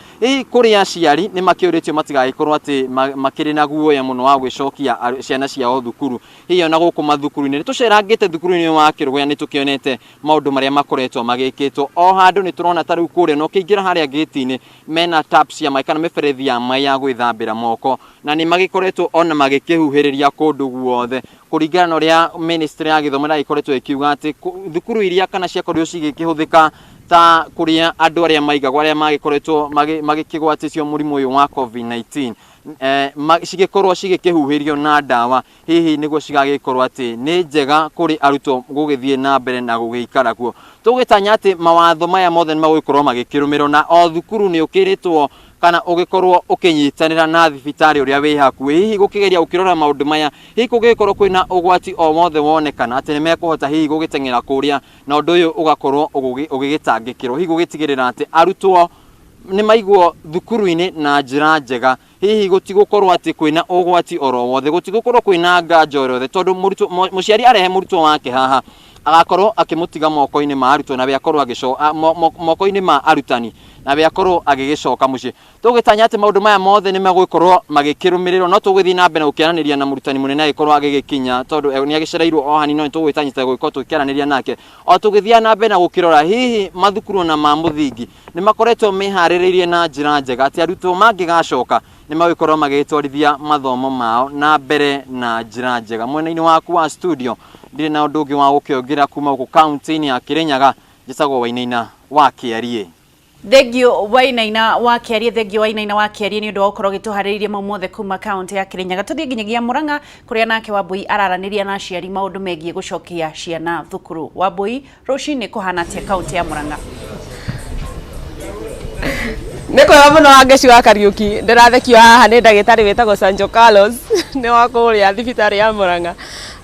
kũrĩ aciari nĩ makĩũrĩtio matigagĩkorwo ati makĩrĩ na guoya mũno wa gwĩcokia ciana ciao thukuru hiyo na gũkũ mathukuru-inĩ nĩ tũcerangĩte thukuru-inĩ wa Kĩrũgũya nĩ tũkĩonete maũndũ marĩa makoretwo magĩkĩtwo o handũ nĩ tũrona tarĩu kũrĩa no kĩingĩra harĩa gate-inĩ mena taps ya maĩ kana mĩberethi ya maĩ ya gwĩthambĩra moko na nĩ magĩkoretwo ona magĩkĩhuhĩrĩria kũndũ guothe kũringana na ũrĩa ministry ya gĩthomo ĩkoretwo ĩkiuga atĩ thukuru iria kana ciakorirwo cigĩkĩhũthĩka ta kuria andu aria maigagwo aria magikoretwo magikigwatisio murimu uyu wa COVID-19 cigikorwo cigikihuhirio na ndawa hihi niguo cigagikorwo ati ni njega kuri arutwo gugithie na mbere na gugikara kuo tugitanya ati mawatho maya mothe magwikorwo magikirumirwo na o thukuru ni ukiritwo kana ugikorwo ukinyitanira na thibitari uria wi hakuhi hihi gukigeria ukirora maundu maya hihi kugikorwo kwina ugwati o mothe wonekana ati nimekuhota hihi gugitengera kuria na undu uyu ugakorwo ugigitangikirwo hihi gugitigirira ati arutwo ni maigwo thukuru-ini na njira njega hihi gutigukorwo ati kwina ugwati oro wothe gutigukorwo kwina nganja oro wothe tondu muciari arehe murutwo wake haha agakorwo akimutiga moko-ini ma arutwo na biakorwo agicoka moko-ini ma arutani na biakorwo agigicoka mucii tugitanya ati maundu maya mothe ni megwikorwo magikirumirirwo no tugithi na mbere ukiaraniria na murutani munene agikorwo agigikinya tondu ni agicereirwo o hani no tugwitanyita gwiko tukiaraniria nake o tugithia na mbere na gukirora hihi mathukuru na ma muthingi ni makoretwo mehaririirie na njira njega ati arutwo mangigacoka ni magwikorwo magitwarithia mathomo mao na mbere na njira njega mwena-ini waku wa studio ndiri na undu ungi wa gukiongira kuma ku county-ini ya Kirinyaga njitagwo Wainaina wa Kiarie Thegio Wainaina wa Kiarie thegio Wainaina wa Kiarie ni undu wa ukorwo gituhaririria mamothe kuma county ya Kirinyaga tuthie nginyagia Murang'a kuria nake Wambui araraniria na aciari maundu megie gucokia ciana thukuru Wambui rucini kuhana atia county ya Murang'a Niko muno Wangeci wa Kariuki ndirathekio haha ni ndagitari wetagwo Sanjo Carlos ni wa kuria thibitari ya Murang'a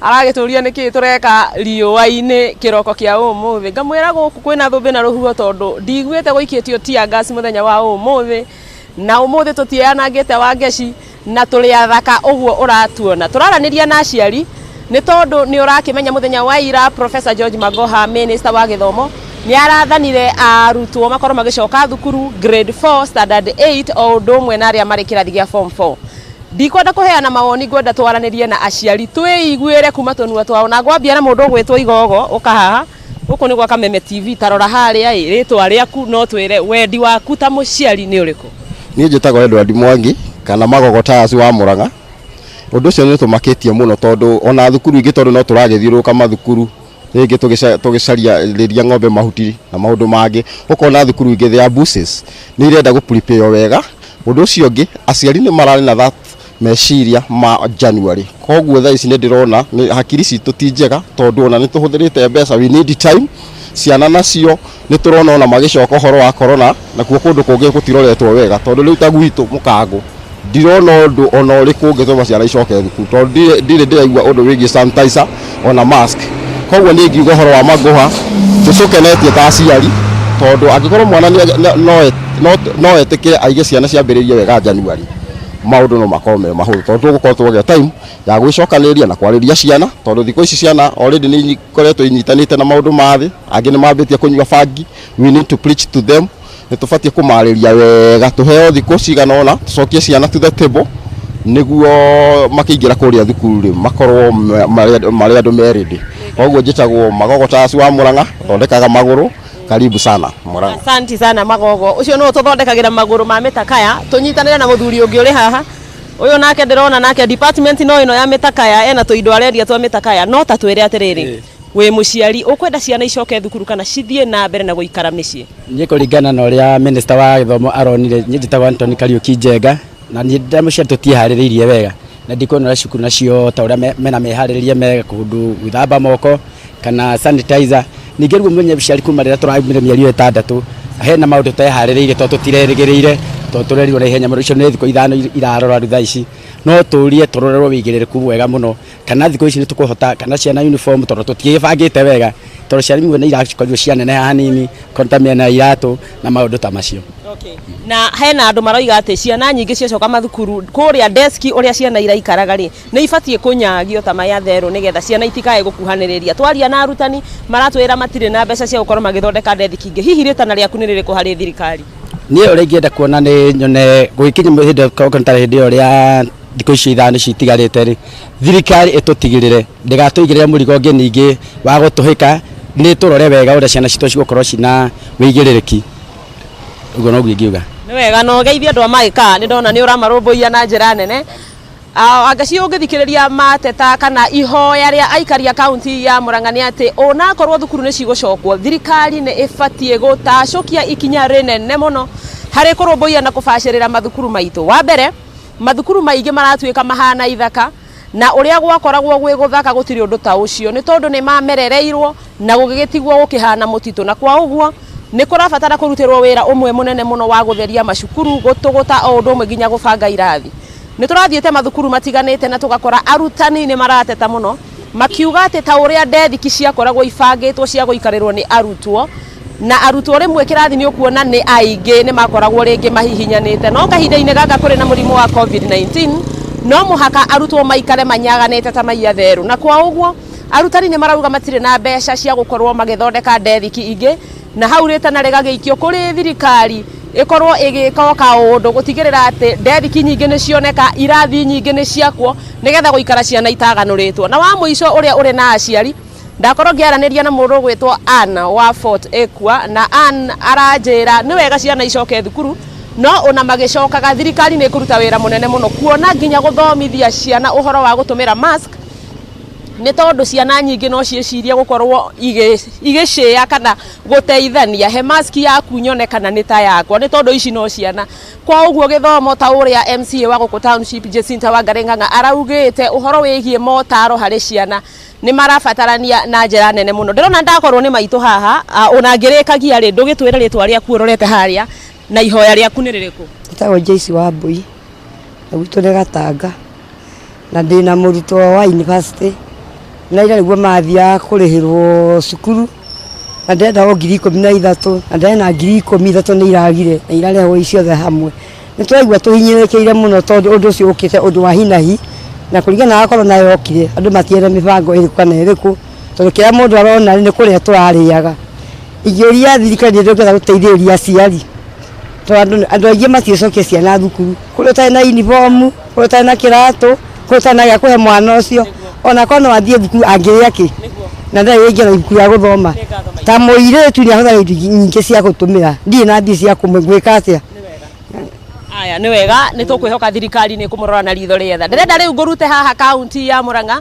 aragituria niki tureka riũa-ini kiroko kia umuthi ngamwira guku kwina thumbi na ruhuho tondu ndigwite guikitio tia gas muthenya wa umuthi na umuthi tutianangite Wangeci na turi athaka uguo uratuona turaraniria na aciari ni tondu ni urakimenya muthenya wa ira Professor George Magoha minister wa githomo ni arathanire arutwo makorwo magicoka thukuru grade 4 standard 8 o ndumwe na aria mari kirathi gia form 4 ndikwenda kuheana mawoni ngwenda twaranirie na aciari twiguire kuma tonua twao na ngwambia na mundu gwitwo Igogo ukahaha uko ni gwa Kameme TV tarora haria ritwa riaku no twire wendi waku ta muciari ni uriku ni njitagwo Edward Mwangi kana Magogo taasi wa Murang'a undu cio ni tumakitie muno tondu ona thukuru ingi tondu no turagithiuruka mathukuru ringi tugicaria riria ng'ombe mahuti na maundu mangi ukona thukuru ingi thea buses ni irenda gu prepare wega undu ucio ungi aciari ni marari na that meciria ma January koguo thaa ici ni ndirona ni hakiri citu ti njega tondu ona ni tuhuthirite mbeca we need time ciana nacio ni turona ona magicoka uhoro wa corona na kuo kundu kungi gutiroretwo wega tondu riu ta gwitu mukango ndirona undu ona uri kungi tuma ciana icoke thukuru tondu ndiraigua undu wigi sanitizer ona mask koguo ni ngiuga uhoro wa Magoha tucokenetie ta aciari tondu angikorwo mwana no etikire aige ciana ciambiririe wega January maundu no makome mahuru tondu gukorwo twogia time ya gwicokaniria na kwariria ciana tondu thiko ici ciana already ni koretwo inyitanite na maundu mathi angi ni mambitie kunywa bangi we need to preach to them ni tubatie kumariria wega tuheo thiko cigana ona tucokie ciana to the table niguo makiingira kuria thukuru ri makorwo mari andu meridi koguo njitagwo Magogo taasi wa Murang'a thondekaga maguru karibu sana Murang'a asante sana Magogo ucio no tuthondekagira maguru ma mitakaya tunyitanire na muthuri ungi uri haha uyu nake ndirona nake department no ino ya mitakaya ena tuindo aredia twa mitakaya no ta twire atiriri we muciari ukwenda ciana icoke thukuru kana cithie na mbere na guikara micii nikuringana na uria minister wa githomo aronire njitagwo Anthony Kariuki Njenga na ni ndamuciari tutihaririirie wega na ndikona cukuru nacio ta uria mena mehariririe mega kundu gwithamba moko kana sanitizer ningeruo mwenye biciari kuma rira turaumire mieri 6 hena maundu tehaririirie to tutirerigiriire to turerirwo na ihenya murucio ni thiko ithano irarora rutha ici no turie turorerwo wigiririku wega muno kana thikũ ici nĩ tũkũhota kana ciana uniform tondũ tũtigĩbangĩte wega tondũ ciana imwe nĩ irakorirwo cianeneha hanini konta mĩena iratũ na maũndũ ta macio. Na hena andũ maroiga atĩ ciana nyingĩ ciacoka mathukuru kũrĩa desk ũrĩa ciana iraikaraga rĩ nĩ ibatie kũnyagio ta maya therũ nĩgetha ciana itikae gũkuhanĩrĩria. Twaria na arutani maratwĩra matirĩ na mbeca cia gũkorwo magĩthondeka desk ingĩ. Hihi rĩtana rĩaku nĩ rĩrĩkũ harĩ thirikari? Niĩ ũrĩa ingĩenda kuona nĩ nyone gũgĩkinya hĩndĩ ĩyo hĩndĩ ĩrĩa thikũ ici ithano citigarĩte rĩ thirikari ĩtũtigĩrĩre ndĩgatũigĩrĩre mũrigo ũngĩ ningĩ wa gũtũhĩka nĩ tũrore wega ũrĩa ciana citũ cigũkorwo cina wĩigĩrĩrĩki. Ũguo noguo ingiuga. Nĩ wega no geithia andũ amagĩka nĩ ndona nĩ ũramarũmbũiya na njĩra nene. Wangeci ũngĩthikĩrĩria mateta kana ihoya rĩa aikari a kaunti ya Murang'a nĩ atĩ onakorwo thukuru nĩ cigũcokwo thirikari nĩ ĩbatie gũtacũkia ikinya rĩnene mũno harĩ kũrũmbũiya na kũbacĩrĩra mathukuru maitũ. Wa mbere mathukuru maingĩ maratuĩka mahana ithaka na ũrĩa gwakoragwo gwĩ gũthaka gũtirĩ ũndũ ta ũcio nĩ tondũ nĩ mamerereirwo na gũgĩtigwo gũkĩhana mũtitũ na kwa ũguo nĩ kũrabatara kũrutĩrwo wĩra ũmwe mũnene mũno wa gũtheria macukuru gũtũgũta o ũndũ ũmwe nginya gũbanga irathi. Nĩ tũrathiĩte mathukuru matiganĩte na tũgakora arutani nĩ marateta mũno makiuga atĩ ta ũrĩa ndethiki ciakoragwo ibangĩtwo cia gũikarĩrwo nĩ arutwo na arutwo rĩmwe kĩrathi nĩ ũkuona nĩ aingĩ nĩ makoragwo rĩngĩ mahihinyanĩte no kahinda-inĩ gaka kũrĩ na mũrimũ wa COVID-19 no mũhaka arutwo maikare manyaganĩte ta maiya therũ na kwa ũguo arutani nĩ marauga matirĩ na mbeca cia gũkorwo magĩthondeka ndethiki ingĩ na hau rĩtana rĩgagĩikio kũrĩ thirikari ĩkorwo ĩgĩka kaũndũ gũtigĩrĩra atĩ ndethiki nyingĩ nĩ cioneka irathi nyingĩ nĩ ciakwo nĩgetha gũikara ciana itaganũrĩtwo. Na wa mũico ũrĩa ũrĩ na aciari ndakorwo ngĩaranĩria na mũndũ gwĩtwo Anna wa Fort Ekwa na Ann aranjĩra nĩ wega ciana icoke thukuru no ona magĩcokaga thirikari nĩ ĩkũruta wĩra mũnene mũno kuona nginya gũthomithia ciana ũhoro wa gũtũmĩra mask nĩ tondũ ciana nyingĩ no ciĩcirie gũkorwo igĩcĩa kana gũteithania he mask yaku nyone kana nĩ ta yakwa nĩ tondũ ici no ciana. Kwa ũguo gĩthomo ta ũrĩa MCA wa gũkũ township Jacinta Wangari Ng'ang'a araugĩte ũhoro wĩgiĩ motaro harĩ ciana nĩ marabatarania na njĩra nene mũno. Ndĩrona ndakorwo nĩ maitũ haha ona ngĩrĩkagia rĩ ndũgĩtwĩre rĩtwa rĩaku ũrorete harĩa na ihoya rĩaku nĩ rĩrĩkũ? Ndĩtagwo Joyce wa Mbui na gwitũ nĩ Gatanga na ndĩna mũrutwo wa university na ira nĩguo mathiaga kũrĩhĩrwo cukuru na ndenda o 13,000 na ndena 13,000 nĩ iragire na irarehwo iciothe hamwe. Nĩ tũraigua tũhinyĩrĩkĩire mũno tondũ ũndũ ũcio ũkĩte ũndũ wa hinahi na kũringana na akorwo nayo okire andũ matiere mĩbango ĩrĩkũ kana ĩrĩkũ tondũ kĩrĩa mũndũ arona nĩ kũrĩa tũrarĩaga. Ingĩũria thirikari ndĩgetha gũteithĩrĩria aciari tondũ andũ aingĩ maticokia ciana thukuru kũrĩa ũtarĩ na uniform kũrĩa ũtarĩ na kĩratũ kũrĩa ũtarĩ na gĩa kũhe mwana ũcio ona kono athiĩ thukuru angĩrĩa kĩ na ndarĩ ĩngĩ na ibuku ya gũthoma ta mũirĩtu nĩ ahũthagĩra indo nyingĩ cia gũtũmĩra ndirĩ na mbia cia gwĩka atĩa. Aya nĩ wega nĩ tũkwĩhoka thirikari nĩ kũmũrora na ritho rĩetha. Ndĩrenda rĩu ngũrute haha kaunti ya Murang'a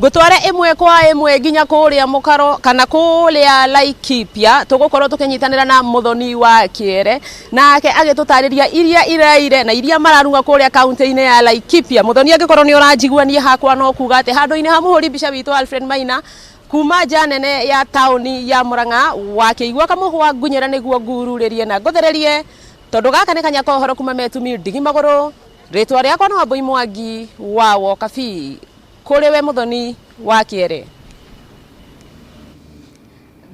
ngũtware ĩmwe kwa ĩmwe nginya kũrĩa mũkaro kana kũrĩa Laikipia tũgũkorwo tũkĩnyitanĩra na Mũthoni wa Kĩere nake agĩtũtarĩria iria iraire na iria mararuga kũrĩa kaunti-inĩ ya Laikipia. Mũthoni angĩkorwo nĩ ũranjiguania hakwa no kuga atĩ handũ-inĩ ha mũhũri mbica witũ Alfred Maina kuma nja nene ya taũni ya Murang'a wakĩigua kamũhwa ngunyĩra nĩguo ngururĩrie na ngũthererie tondũ gaka nĩ kanya kohoro kuma metumi ndigi magũrũ. Rĩtwa rĩakwa no Wambui Mwangi wa Wokabi kũrĩ we Mũthoni wa Kĩere.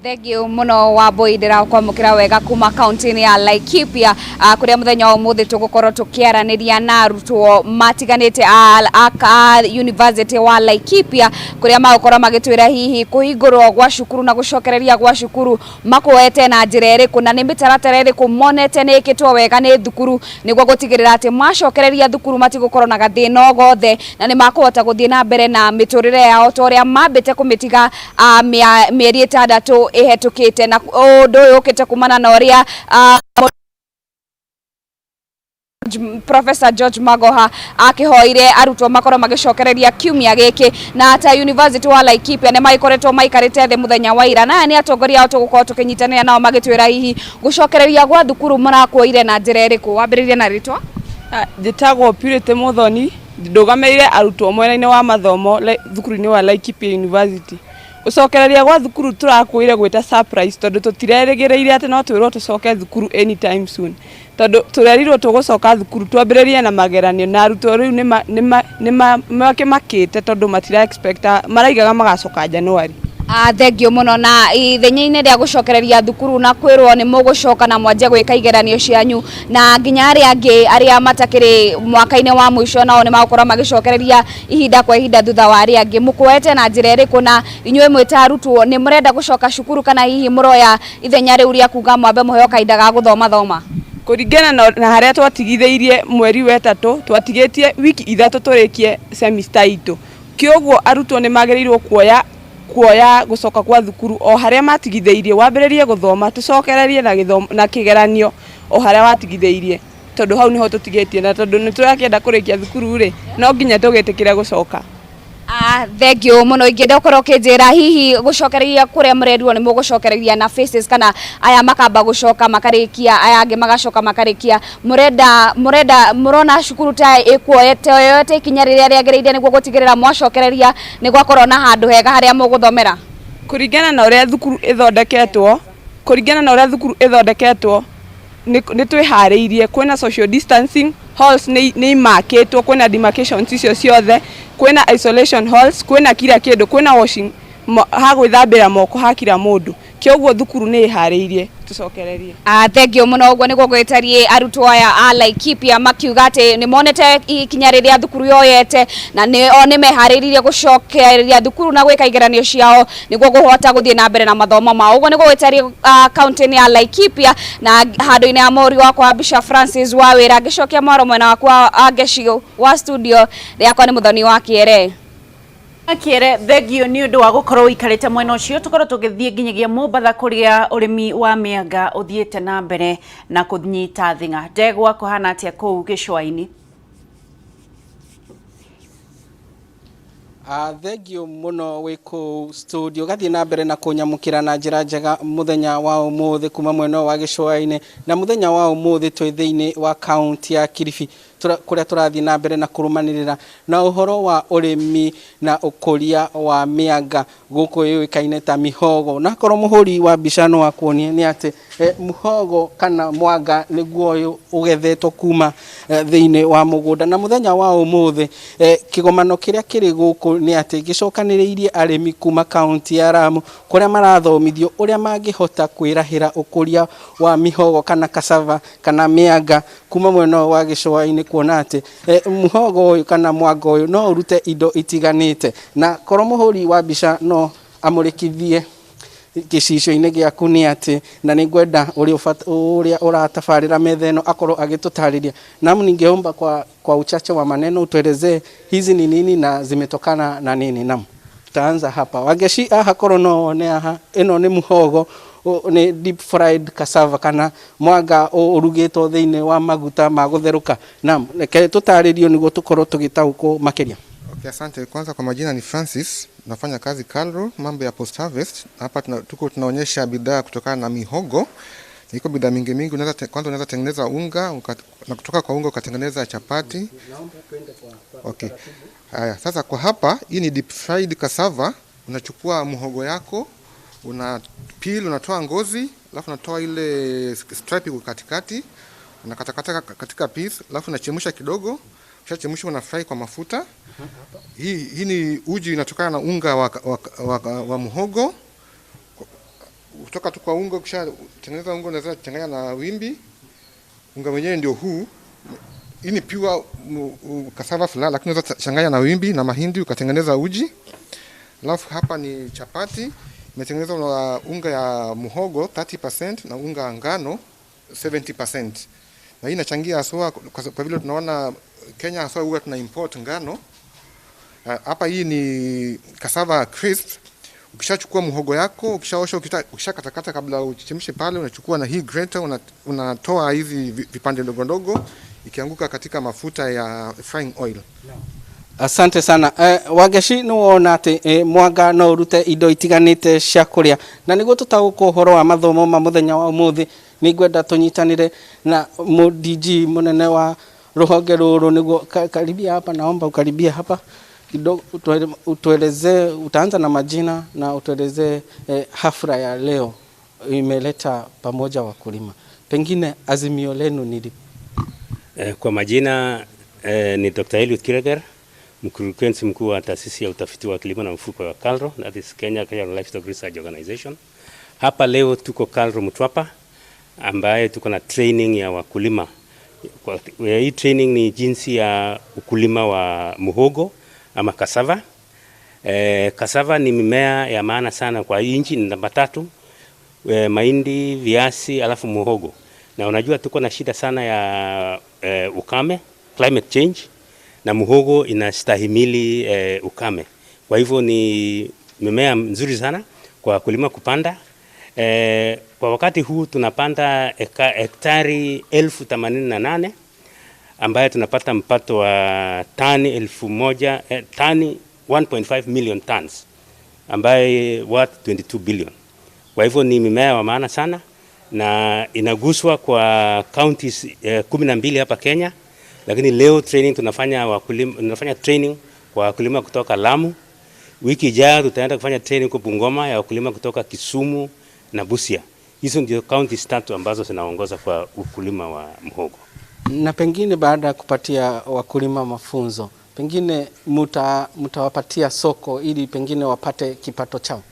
Thengio muno Wambui ndĩrakwamũkĩra wega kuma kaunti-inĩ ya Laikipia kũrĩa mũthenya wa ũmũthĩ tũgũkorwo tũkĩaranĩria na arutwo matiganĩte a university wa Laikipia kũrĩa magũkorwo magĩtwĩra hihi kũhingũrwo gwa cukuru na gũcokereria gwa cukuru makuoete na njĩra ĩrĩkũ na nĩ mĩtaratara ĩrĩkũ monete nĩ ĩkĩtwo wega nĩ thukuru nĩguo gũtigĩrĩra atĩ macokereria thukuru matigũkorwo na gathĩna o gothe na nĩ makũhota gũthiĩ na mbere na mĩtũrĩre yao ta ũrĩa mambĩte kũmĩtiga mĩeri ĩtandatũ ihetukite na ũndũ ũyũ ũkĩte kumana na ũrĩa Professor George Magoha akĩhoire arutwo makorwo magĩcokereria kiumia gĩkĩ na ata University wa Laikipia nĩ maikoretwo maikarĩte thĩ mũthenya wa ira na nĩ atongoria ao tũgũkorwo tũkĩnyitanĩra nao magĩtwĩra hihi gũcokereria gwa thukuru marakuoire na njĩra ĩrĩkũ. Wambĩrĩrie na rĩtwa? Njĩtagwo Purity Mũthoni ndũgamĩrĩire arutwo mwena-inĩ wa mathomo thukuru-inĩ wa Laikipia University. Ucokereria gwa thukuru turakwire gwita surprise tondu tutiregereire ati no twirwo tucoke thukuru anytime soon. Tondu turerirwo tugucoka thukuru twambiririe na mageranio na arutwo riu ni makite tondu matira expecta maraigaga magacoka January. Thengio muno na ithenya-inĩ rĩa gucokereria thukuru na kwirwo ni mugucoka na mwanjia gwika igeranio cianyu na nginya aria matakiri mwaka-inĩ wa mwisho nao ni magukora magicokereria ihinda kwa ihinda thutha wa aria angi mukwete na njira iriku na inyuĩ mwita arutwo ni murenda gucoka cukuru kana hihi muroya ithenya riu ria kuga mwambe muheo kahinda ga guthoma kuringana na haria twatigithĩirie mweri wa 3 twatigitie wiki 3 turikie semester itu kioguo arutwo ni magĩrĩirwo kuoya gucoka kwa thukuru o haria matigithĩirie wambĩrĩrie guthoma tucokererie na kigeranio o haria watigithĩirie tondu hau niho tutigetie na tondu ni turakienda kurikia thukuru ri no nginya tugetikire gucoka. Thengio muno ingĩenda ũkorwo ũkĩnjĩra hihi gucokereria kuria mũrerirwo ni mũgucokereria na faces kana aya makamba gucoka makarikia aya angĩ magacoka makarikia murona cukuru ta ĩkuoyete yoyote ikinya rĩrĩa rĩagĩrĩire nĩguo gũtigĩrĩra mwacokereria nĩ gwakorwo na handũ hega harĩa mũgũthomera kuringana na ũrĩa thukuru ĩthondeketwo ni twĩharĩirie kwĩna social distancing halls ni imakĩtwo kwĩna demarcations icio ciothe kwĩna isolation halls kwĩna kila kĩndũ kwĩna washing ha gwĩthambĩra moko ha kila mũndũ kioguo thukuru ni iharĩirie tucokererie. Thengio muno ũguo nĩguo gwĩtarie arutwo aya a Laikipia makiuga atĩ nĩ monete ikinya rĩrĩa thukuru yoyete na nĩ meharĩirie gũcokereria thukuru na gwĩka igeranio ciao nĩguo kũhota gũthiĩ na mbere na mathomo mao. Ũguo nĩguo gwĩtarie kaunti-inĩ ya Laikipia na handũ-inĩ ya mũri wakwa Bishop Francis Wawĩra ngĩcokia mwaro mwena wakwa Wangeci wa studio rĩakwa nĩ Mũthoni wa Kĩere. Kĩere thengio ni undu wa gukorwo ikarite mwena ucio tukorwo tugithie nginyagia Mombatha kuria urimi wa mĩanga uthiete na mbere na kunyita thinga ndegwa kuhana atia kuu gicwa-ini. Thengio muno wiku studio gathie na mbere na kunyamukira na njira njega muthenya wa umuthi kuma mwena wa gicwa-ini na muthenya wa umuthi twi thiini wa kaunti ya Kilifi kuria turathie na mbere na kurumanirira na uhoro wa urimi na ukuria wa mĩanga guku yuikaine ta mihogo na korwo muhuri wa mbica no akuonie ni ati muhogo kana mwanga niguo uyu ugethetwo kuma thiini wa mugunda na muthenya wa umuthi kigomano kiria kiri guku ni ati gicokaniriirie arimi kuma kaunti ya Lamu kuria marathomithio uria mangihota kwirahira ukuria wa mihogo kana cassava kana mĩanga kuma mwena wa gicwa-ini kuona ati muhogo uyu kana mwanga uyu no urute indo itiganite na korwo muhuri wa mbica no amurikithie gicicio-ini giaku ni ati na ni ngwenda uria uratabarira metha ino akorwo agitutariria namu ningeomba kwa uchache wa maneno utuelezee hizi ni nini na zimetokana na nini. Naam, tutaanza hapa. Wangeci hakorwo no one aha ino ni muhogo ni deep fried cassava kana mwanga urugitwo thiini wa maguta ma gutheruka. Naam, reke tutaririo niguo tukorwo tugitaukwo makiria. Okay, asante. Kwanza kwa majina ni Francis, nafanya kazi Calro, mambo ya post harvest. Hapa tunaonyesha bidhaa kutokana na mihogo. Iko bidhaa mingi, kwanza unaweza tengeneza unga na kutoka kwa unga ukatengeneza chapati. Okay. Haya, sasa kwa hapa hii ni deep fried cassava. Unachukua muhogo yako, unapeel, unatoa ngozi, alafu unatoa ile stripe iko katikati, unakatakata katika piece, alafu unachemsha kidogo. Ukishachemsha una fry kwa mafuta. Hii ni uji inatokana na unga wa muhogo. Kutoka tu kwa unga kisha tengeneza unga unaweza kuchanganya na wimbi. Unga wenyewe ndio huu. Hii ni pure cassava flour lakini unaweza changanya na wimbi na mahindi ukatengeneza uji. Alafu hapa ni chapati. Imetengenezwa na unga ya muhogo 30% na unga ngano 70%. Na hii inachangia haswa kwa vile tunaona Kenya haswa huwa tuna import ngano. Hapa hii ni cassava crisp. Ukishachukua muhogo yako, ukishaosha, ukishakatakata kabla uchemshe pale, unachukua na hii grater unatoa hizi vipande ndogo ndogo ikianguka katika mafuta ya frying oil. Asante sana. Wangeci nuwona ati mwanga no urute indo itiganite cia kuria na niguo tutagũkwo uhoro wa mathomo ma muthenya wa umuthi ni ngwenda tunyitanire na DG munene wa ruhonge ruru niguo karibia hapa, naomba ukaribia hapa kidogo utuelezee, utaanza na majina na utuelezee hafla ya leo imeleta pamoja wakulima. Pengine azimio lenu ni lipi? Kwa majina ni Dr. Rikiratha, mkurugenzi mkuu wa taasisi ya utafiti wa kilimo na mfuko wa KALRO, that is Kenya Livestock Research Organization. Hapa leo tuko KALRO Mtwapa ambaye tuko na training ya wakulima. Hii training ni jinsi ya ukulima wa muhogo ama cassava. Cassava ni mimea ya maana sana kwa nchi, ni namba 3. Mahindi, viazi, alafu muhogo. Na unajua tuko na shida sana ya ukame, climate change, na muhogo inastahimili ukame. Kwa hivyo ni mimea nzuri sana kwa wakulima kupanda. Kwa wakati huu tunapanda hektari 1088 ambaye tunapata mpato wa tani 1.5 million tons ambaye worth 22 billion. Kwa hivyo ni mimea wa maana sana na inaguswa kwa counties 12 hapa Kenya, lakini leo tunafanya training kwa wakulima kutoka Lamu. Wiki ijayo tutaenda kufanya training kwa Bungoma ya wakulima kutoka Kisumu na Busia. Hizo ndio counties 3 ambazo zinaongoza kwa ukulima wa muhogo. Na pengine baada ya kupatia wakulima mafunzo, pengine mtawapatia soko ili pengine wapate kipato chao?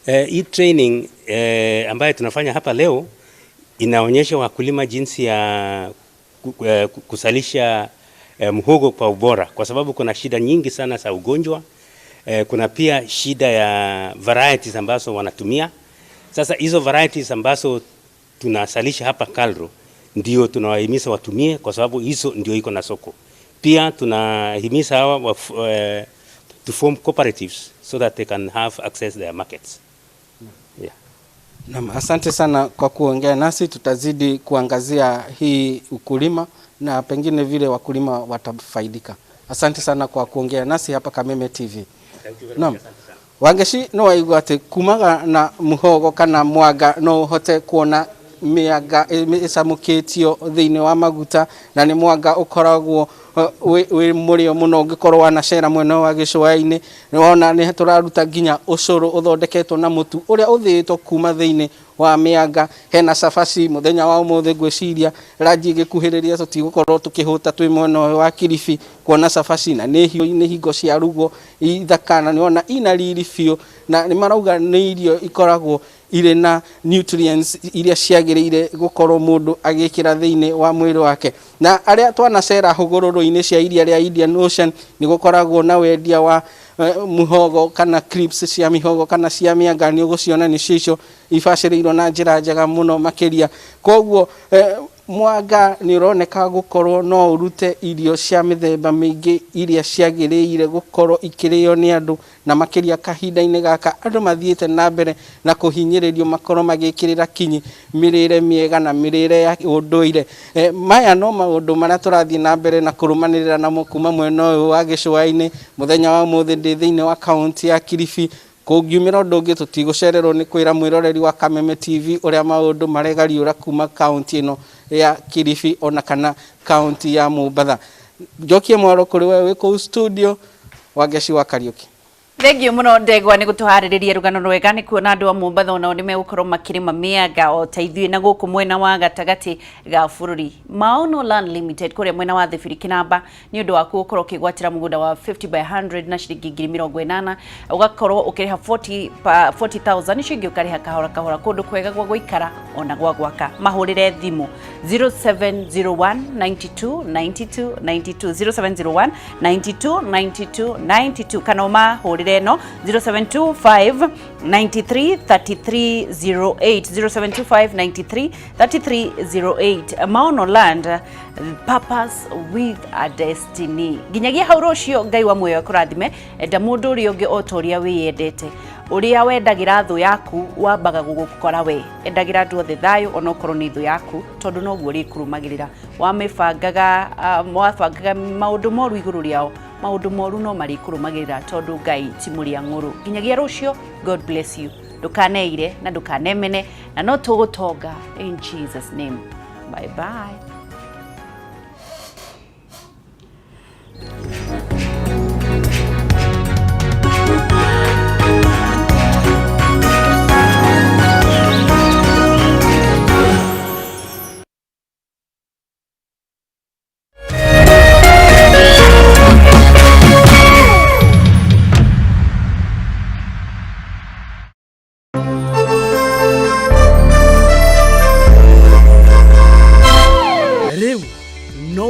Hii training ambayo tunafanya hapa leo inaonyesha wakulima jinsi ya kusalisha muhogo kwa ubora, kwa sababu kuna shida nyingi sana za ugonjwa. Kuna pia shida ya varieties ambazo wanatumia. Sasa hizo varieties ambazo tunasalisha hapa KALRO ndio tunawahimiza watumie, kwa sababu hizo ndio iko na soko. Pia tunahimiza hawa to form cooperatives so that they can have access their markets. Yeah. Naam, asante sana kwa kuongea nasi. Tutazidi kuangazia hii ukulima na pengine vile wakulima watafaidika. Asante sana kwa kuongea nasi hapa Kameme TV. Naam. Wangeci no waigua ati kumaga na muhogo kana mwaga no hote kuona miaga icamukitio thiini wa maguta, na ni mwaga ukoragwo wi murio muno ungikorwo wanacera mwena wa gicua-ini. Niwona ni turaruta nginya ucuru uthondeketwo na mutu uria uthitwo kuma thiini wa mianga. Hena cabaci muthenya wa umuthi ngwiciria rangi gikuhiriria tutigukorwo tukihuta twi mwena wa Kilifi kuona cabaci, na ni hingo cia rugo ithakana. Niwona ina riri biu na ni marauga ni irio ikoragwo ile na nutrients iria ciagirire gukorwo mundu agikira thiini wa mwiri wake. Na aria twanacera hugururu-ini cia iria ria Indian Ocean ni gukoragwo na wendia wa muhogo kana clips cia mihogo kana cia mianga, ni uguciona ni cicio ibaciriirwo na njira njega muno makiria. Koguo mwanga ni uroneka gukorwo no urute irio cia mithemba mingi iria ciagiriire gukorwo ikirio ni andu, na makiria kahinda-ini gaka andu mathiite na mbere na kuhinyiririo makorwo magikirira kinyi mirire miega na mirire ya unduire. Maya no maundu maria turathie na mbere na kurumanirira na kuma mwena uyu wa gicua-ini muthenya wa umuthi ndi thiini wa kaunti ya Kilifi. Kungiumira undu ungi tutigucererwo ni kwira mwiroreri wa Kameme TV uria maundu maregariura kuma kaunti ino ya Kilifi ona kana kaunti ya Mombasa. Njokie mwaro kuri we wi ku studio Wangeci wa Kariuki. Thank you muno Ndegwa ni gutuhaririria rugano rwega ni kuona andu a Mombasa ona ni megukorwo makirima mianga o taithui na guku mwena wa gatagati ga bururi. Maono Land Limited kuria mwena wa Thibiri Kinamba ni undu wa gukorwo kigwatira mugunda wa 50 by 100 na ciringi 80,000 ugakorwo ukiriha 40,000 ciringi ukariha kahora kundu kwega gwa guikara ona gwa gwaka. Mahurire thimu 0701 92 92 92 0701 92 92 92 kana mahurire no 0725 93 3308 0725 93 3308. Maono Land, purpose with a destiny. Ginyagia haurocio ngai wa muoyo kurathime enda mundu uri ungi otoria wiyendete uria wendagira thu yaku wambaga gugukora we endagira andu othe thayo ona okorwo ni thu yaku tondu no guo rikurumagirira wamebangaga mwabangaga maundu moru iguru riao maundu moru no marikurumagirira tondu ngai ti muria nguru. Ginyagia rucio, God bless you. Ndukaneire na ndukanemene na no tugutonga in Jesus name. Bye bye.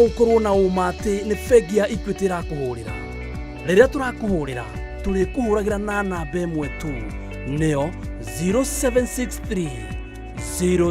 ukorwo na umati ni bengi ya Equity irakuhurira. Riria turakuhurira turi kuhuragira na namba 1 tu neo 0763 0